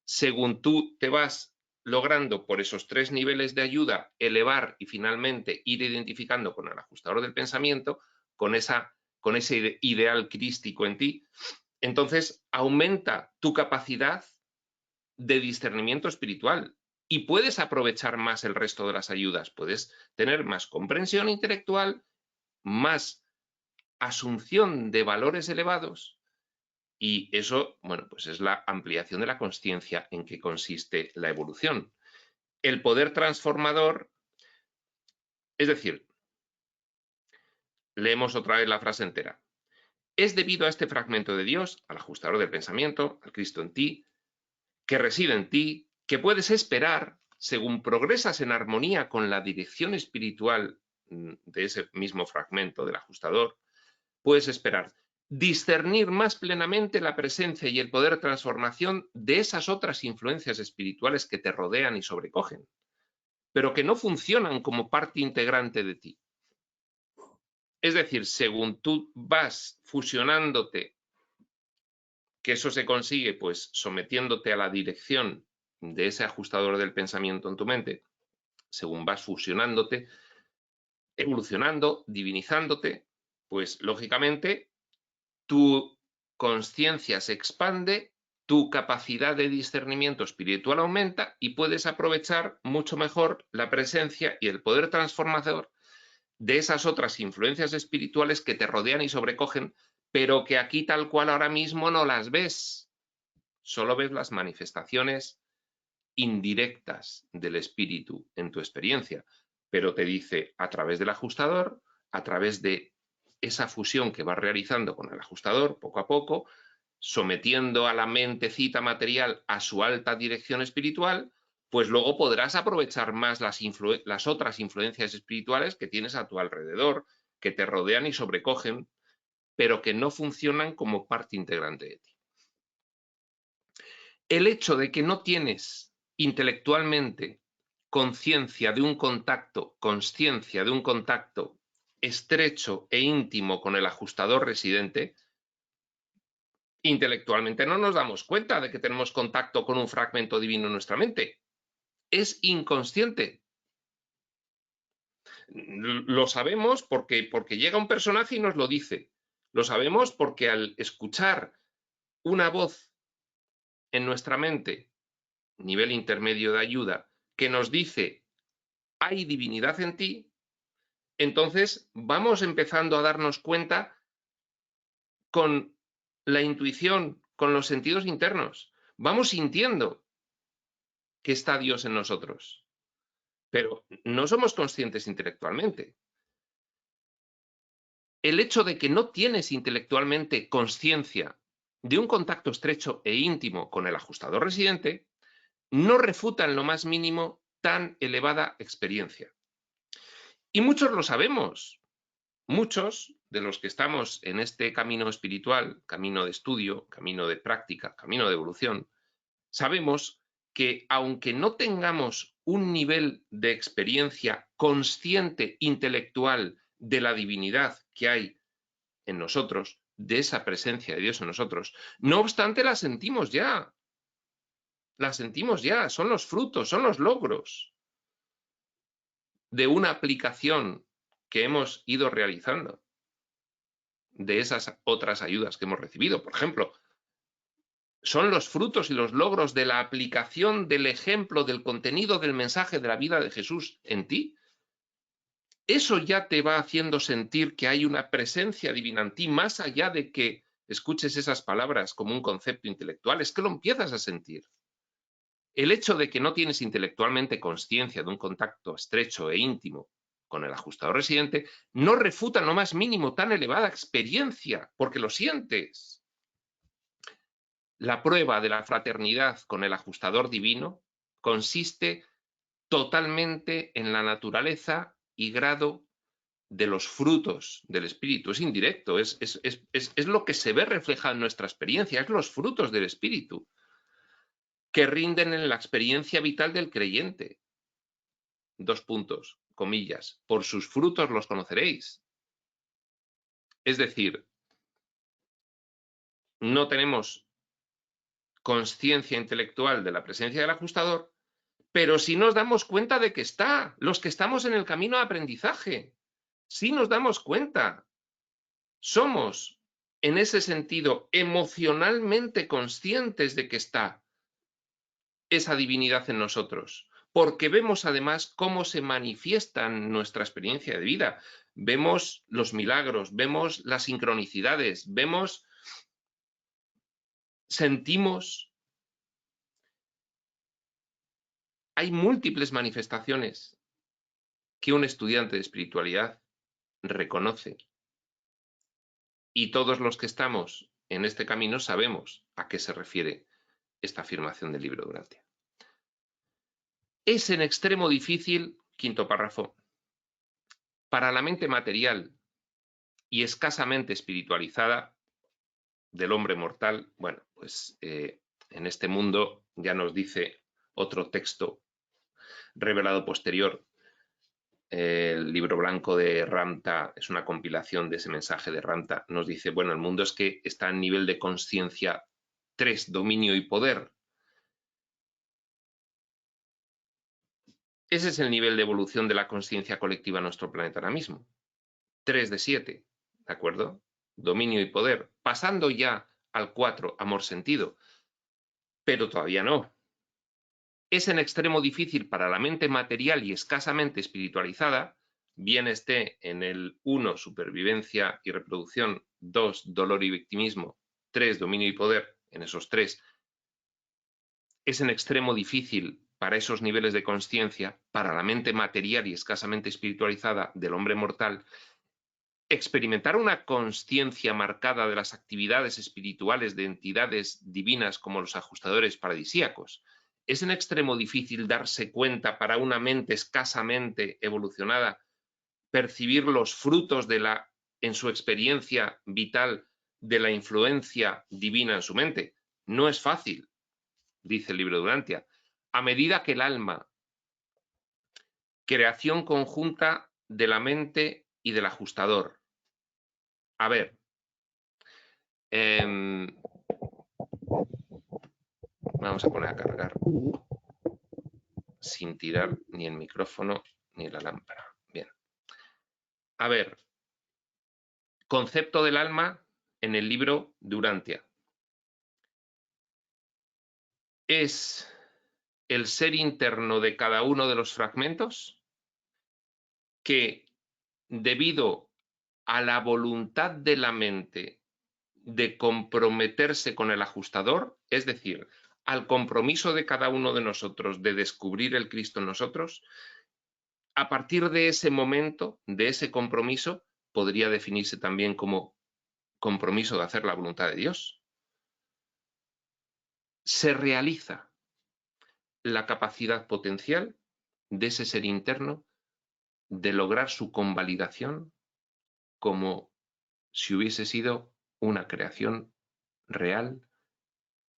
Según tú te vas logrando por esos 3 niveles de ayuda elevar y finalmente ir identificando con el ajustador del pensamiento, con ese ideal crístico en ti, entonces aumenta tu capacidad de discernimiento espiritual y puedes aprovechar más el resto de las ayudas, puedes tener más comprensión intelectual, más asunción de valores elevados, y eso, bueno, pues es la ampliación de la consciencia en que consiste la evolución. El poder transformador, es decir, leemos otra vez la frase entera. Es debido a este fragmento de Dios, al ajustador del pensamiento, al Cristo en ti, que reside en ti, que puedes esperar, según progresas en armonía con la dirección espiritual de ese mismo fragmento del ajustador, puedes esperar discernir más plenamente la presencia y el poder de transformación de esas otras influencias espirituales que te rodean y sobrecogen, pero que no funcionan como parte integrante de ti. Es decir, según tú vas fusionándote, que eso se consigue pues sometiéndote a la dirección de ese ajustador del pensamiento en tu mente, según vas fusionándote, evolucionando, divinizándote, pues lógicamente tu conciencia se expande, tu capacidad de discernimiento espiritual aumenta y puedes aprovechar mucho mejor la presencia y el poder transformador de esas otras influencias espirituales que te rodean y sobrecogen, pero que aquí tal cual ahora mismo no las ves. Solo ves las manifestaciones indirectas del espíritu en tu experiencia, pero te dice a través del ajustador, a través de esa fusión que vas realizando con el ajustador poco a poco, sometiendo a la mentecita material a su alta dirección espiritual, pues luego podrás aprovechar más las otras influencias espirituales que tienes a tu alrededor, que te rodean y sobrecogen, pero que no funcionan como parte integrante de ti. El hecho de que no tienes intelectualmente conciencia de un contacto, consciencia de un contacto estrecho e íntimo con el ajustador residente, intelectualmente no nos damos cuenta de que tenemos contacto con un fragmento divino en nuestra mente. Es inconsciente. Lo sabemos porque llega un personaje y nos lo dice. Lo sabemos porque al escuchar una voz en nuestra mente, nivel intermedio de ayuda, que nos dice hay divinidad en ti, entonces vamos empezando a darnos cuenta con la intuición, con los sentidos internos. Vamos sintiendo que está Dios en nosotros, pero no somos conscientes intelectualmente. El hecho de que no tienes intelectualmente conciencia de un contacto estrecho e íntimo con el ajustador residente no refuta en lo más mínimo tan elevada experiencia. Y muchos lo sabemos. Muchos de los que estamos en este camino espiritual, camino de estudio, camino de práctica, camino de evolución, sabemos que aunque no tengamos un nivel de experiencia consciente, intelectual, de la divinidad que hay en nosotros, de esa presencia de Dios en nosotros, no obstante la sentimos ya. La sentimos ya, son los frutos, son los logros de una aplicación que hemos ido realizando de esas otras ayudas que hemos recibido. Por ejemplo, son los frutos y los logros de la aplicación del ejemplo, del contenido del mensaje de la vida de Jesús en ti. Eso ya te va haciendo sentir que hay una presencia divina en ti, más allá de que escuches esas palabras como un concepto intelectual, es que lo empiezas a sentir. El hecho de que no tienes intelectualmente conciencia de un contacto estrecho e íntimo con el ajustador residente no refuta en lo más mínimo tan elevada experiencia, porque lo sientes. La prueba de la fraternidad con el ajustador divino consiste totalmente en la naturaleza y grado de los frutos del Espíritu. Es indirecto, es lo que se ve reflejado en nuestra experiencia, es los frutos del Espíritu que rinden en la experiencia vital del creyente. 2 puntos, comillas, por sus frutos los conoceréis. Es decir, no tenemos conciencia intelectual de la presencia del ajustador, pero sí nos damos cuenta de que está, los que estamos en el camino de aprendizaje, sí nos damos cuenta. Somos, en ese sentido, emocionalmente conscientes de que está esa divinidad en nosotros, porque vemos además cómo se manifiesta en nuestra experiencia de vida. Vemos los milagros, vemos las sincronicidades, sentimos. Hay múltiples manifestaciones que un estudiante de espiritualidad reconoce. Y todos los que estamos en este camino sabemos a qué se refiere esta afirmación del libro de Durantia. Es en extremo difícil, quinto párrafo, para la mente material y escasamente espiritualizada del hombre mortal. Bueno, pues en este mundo, ya nos dice otro texto revelado posterior, el libro blanco de Ramta, es una compilación de ese mensaje de Ramta, nos dice, bueno, el mundo es que está en nivel de conciencia 3, dominio y poder. Ese es el nivel de evolución de la conciencia colectiva en nuestro planeta ahora mismo. 3 de 7, ¿de acuerdo? Dominio y poder, pasando ya al 4, amor-sentido, pero todavía no. Es en extremo difícil para la mente material y escasamente espiritualizada, bien esté en el 1, supervivencia y reproducción, 2, dolor y victimismo, 3, dominio y poder, en esos 3, es en extremo difícil para esos niveles de conciencia, para la mente material y escasamente espiritualizada del hombre mortal, experimentar una conciencia marcada de las actividades espirituales de entidades divinas como los ajustadores paradisíacos. Es en extremo difícil darse cuenta para una mente escasamente evolucionada, percibir los frutos en su experiencia vital de la influencia divina en su mente. No es fácil, dice el libro de Durantia. A medida que el alma, creación conjunta de la mente y del ajustador. A ver, vamos a poner a cargar sin tirar ni el micrófono ni la lámpara. Bien. A ver, concepto del alma en el libro Durantia. Es el ser interno de cada uno de los fragmentos que, debido a la voluntad de la mente de comprometerse con el ajustador, es decir, al compromiso de cada uno de nosotros de descubrir el Cristo en nosotros, a partir de ese momento, de ese compromiso, podría definirse también como compromiso de hacer la voluntad de Dios. Se realiza la capacidad potencial de ese ser interno de lograr su convalidación como si hubiese sido una creación real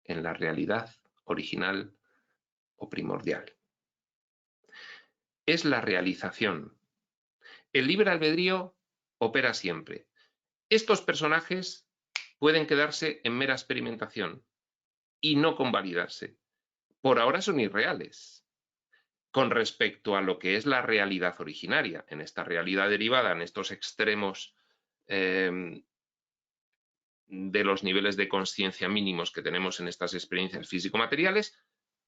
en la realidad original o primordial. Es la realización. El libre albedrío opera siempre. Estos personajes pueden quedarse en mera experimentación y no convalidarse. Por ahora son irreales con respecto a lo que es la realidad originaria, en esta realidad derivada, en estos extremos de los niveles de consciencia mínimos que tenemos en estas experiencias físico-materiales.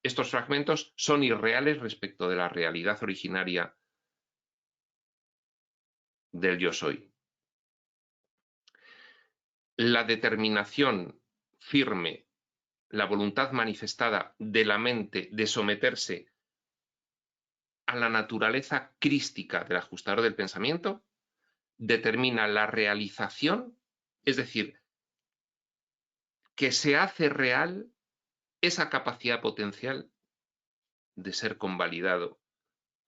Estos fragmentos son irreales respecto de la realidad originaria del yo soy. La determinación firme, la voluntad manifestada de la mente de someterse a la naturaleza crística del ajustador del pensamiento, determina la realización, es decir, que se hace real esa capacidad potencial de ser convalidado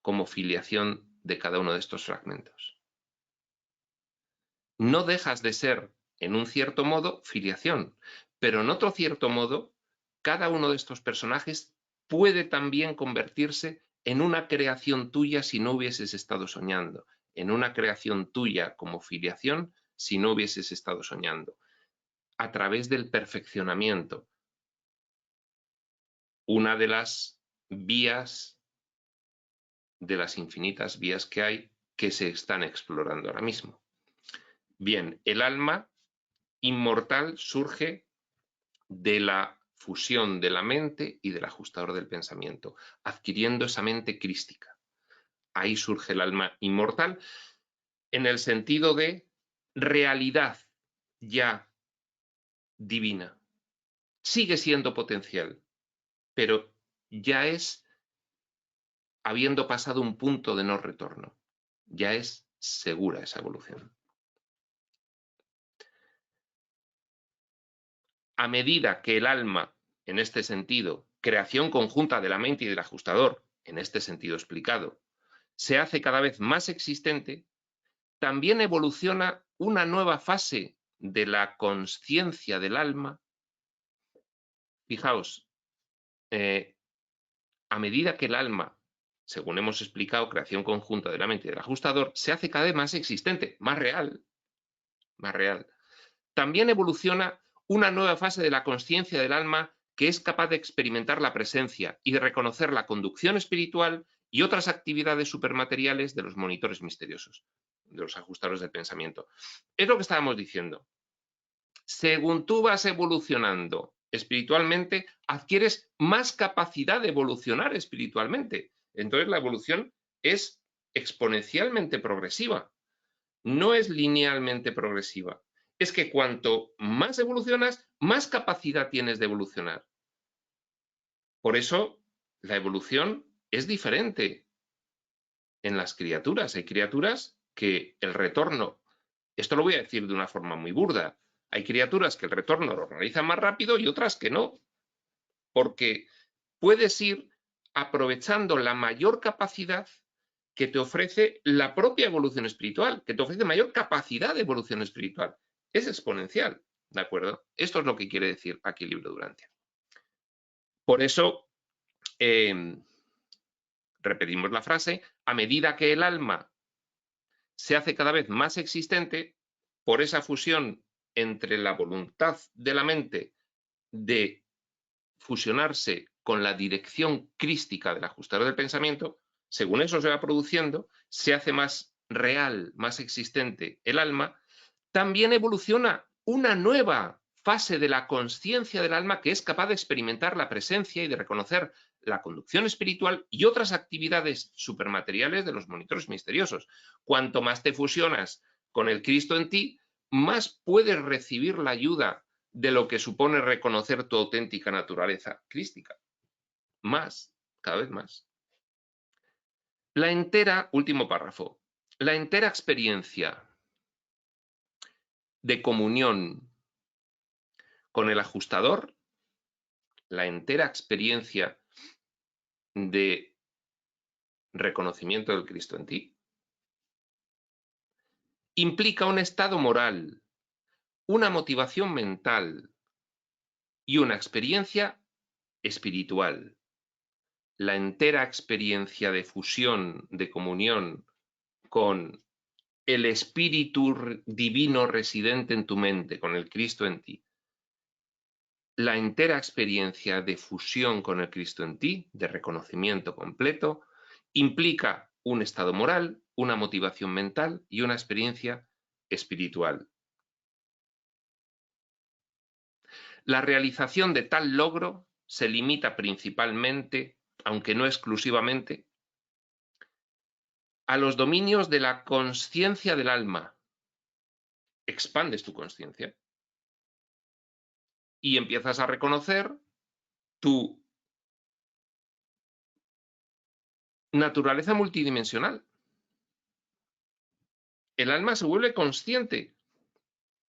como filiación de cada uno de estos fragmentos. No dejas de ser, en un cierto modo, filiación, pero en otro cierto modo, cada uno de estos personajes puede también convertirse en una creación tuya si no hubieses estado soñando, en una creación tuya como filiación si no hubieses estado soñando, a través del perfeccionamiento. Una de las vías, de las infinitas vías que hay, que se están explorando ahora mismo. Bien, el alma inmortal surge de la fusión de la mente y del ajustador del pensamiento, adquiriendo esa mente crística. Ahí surge el alma inmortal en el sentido de realidad ya divina. Sigue siendo potencial, pero ya es habiendo pasado un punto de no retorno. Ya es segura esa evolución. A medida que el alma, en este sentido, creación conjunta de la mente y del ajustador, en este sentido explicado, se hace cada vez más existente, también evoluciona una nueva fase de la consciencia del alma. Fijaos, a medida que el alma, según hemos explicado, creación conjunta de la mente y del ajustador, se hace cada vez más existente, más real, también evoluciona una nueva fase de la consciencia del alma que es capaz de experimentar la presencia y de reconocer la conducción espiritual y otras actividades supermateriales de los monitores misteriosos, de los ajustadores del pensamiento. Es lo que estábamos diciendo. Según tú vas evolucionando espiritualmente, adquieres más capacidad de evolucionar espiritualmente. Entonces la evolución es exponencialmente progresiva, no es linealmente progresiva. Es que cuanto más evolucionas, más capacidad tienes de evolucionar. Por eso la evolución es diferente en las criaturas. Hay criaturas que el retorno, esto lo voy a decir de una forma muy burda, hay criaturas que el retorno lo realizan más rápido y otras que no, porque puedes ir aprovechando la mayor capacidad que te ofrece la propia evolución espiritual, que te ofrece mayor capacidad de evolución espiritual. Es exponencial, ¿de acuerdo? Esto es lo que quiere decir aquí el libro de Urantia. Por eso, repetimos la frase, a medida que el alma se hace cada vez más existente por esa fusión entre la voluntad de la mente de fusionarse con la dirección crística del ajustador del pensamiento, según eso se va produciendo, se hace más real, más existente el alma, también evoluciona una nueva fase de la consciencia del alma que es capaz de experimentar la presencia y de reconocer la conducción espiritual y otras actividades supermateriales de los monitores misteriosos. Cuanto más te fusionas con el Cristo en ti, más puedes recibir la ayuda de lo que supone reconocer tu auténtica naturaleza crística. Más, cada vez más. Último párrafo, la entera experiencia de comunión con el ajustador, la entera experiencia de reconocimiento del Cristo en ti, implica un estado moral, una motivación mental y una experiencia espiritual. La entera experiencia de fusión, de comunión con el Espíritu Divino residente en tu mente, con el Cristo en ti. La entera experiencia de fusión con el Cristo en ti, de reconocimiento completo, implica un estado moral, una motivación mental y una experiencia espiritual. La realización de tal logro se limita principalmente, aunque no exclusivamente, a los dominios de la consciencia del alma. Expandes tu consciencia y empiezas a reconocer tu naturaleza multidimensional. El alma se vuelve consciente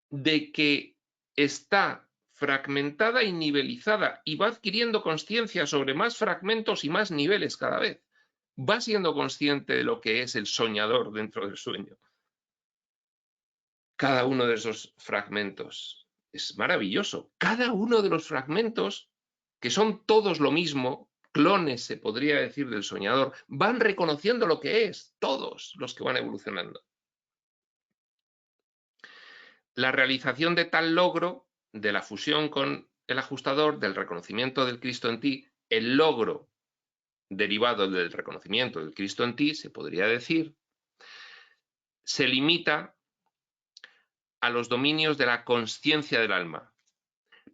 de que está fragmentada y nivelizada y va adquiriendo conciencia sobre más fragmentos y más niveles cada vez. Va siendo consciente de lo que es el soñador dentro del sueño. Cada uno de esos fragmentos es maravilloso. Cada uno de los fragmentos, que son todos lo mismo, clones se podría decir del soñador, van reconociendo lo que es, todos los que van evolucionando. La realización de tal logro, de la fusión con el ajustador, del reconocimiento del Cristo en ti, el logro derivado del reconocimiento del Cristo en ti, se podría decir, se limita a los dominios de la consciencia del alma.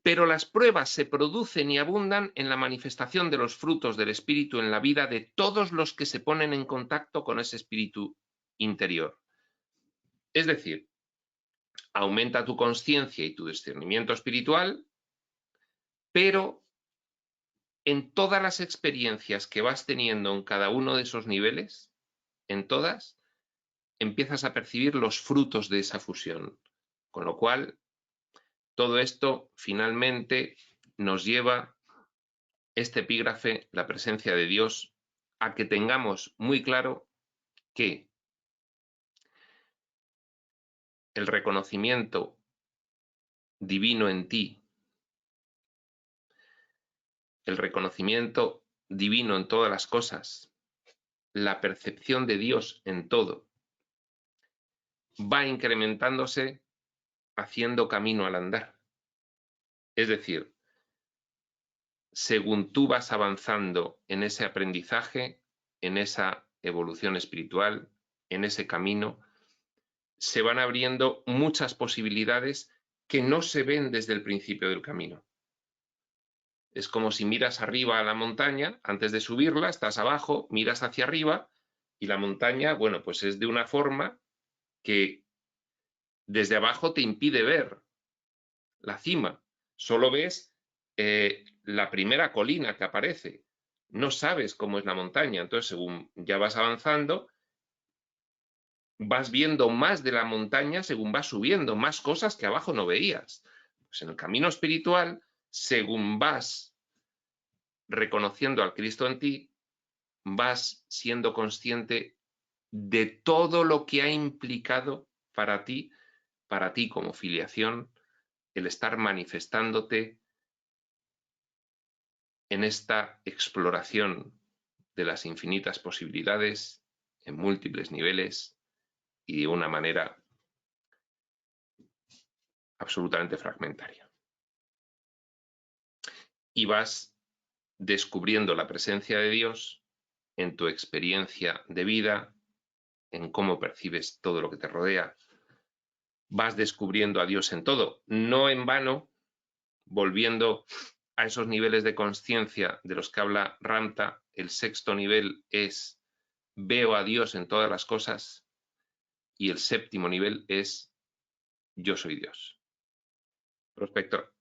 Pero las pruebas se producen y abundan en la manifestación de los frutos del espíritu en la vida de todos los que se ponen en contacto con ese espíritu interior. Es decir, aumenta tu conciencia y tu discernimiento espiritual, pero en todas las experiencias que vas teniendo en cada uno de esos niveles, en todas, empiezas a percibir los frutos de esa fusión. Con lo cual, todo esto finalmente nos lleva, este epígrafe, la presencia de Dios, a que tengamos muy claro que el reconocimiento divino en ti, el reconocimiento divino en todas las cosas, la percepción de Dios en todo, va incrementándose haciendo camino al andar. Es decir, según tú vas avanzando en ese aprendizaje, en esa evolución espiritual, en ese camino, se van abriendo muchas posibilidades que no se ven desde el principio del camino. Es como si miras arriba a la montaña, antes de subirla, estás abajo, miras hacia arriba y la montaña, bueno, pues es de una forma que desde abajo te impide ver la cima. Solo ves la primera colina que aparece. No sabes cómo es la montaña. Entonces, según ya vas avanzando, vas viendo más de la montaña según vas subiendo, más cosas que abajo no veías. Pues en el camino espiritual, según vas reconociendo al Cristo en ti, vas siendo consciente de todo lo que ha implicado para ti como filiación, el estar manifestándote en esta exploración de las infinitas posibilidades en múltiples niveles y de una manera absolutamente fragmentaria. Y vas descubriendo la presencia de Dios en tu experiencia de vida, en cómo percibes todo lo que te rodea. Vas descubriendo a Dios en todo, no en vano, volviendo a esos niveles de conciencia de los que habla Ramta. El sexto nivel es veo a Dios en todas las cosas y el séptimo nivel es yo soy Dios. Prospector.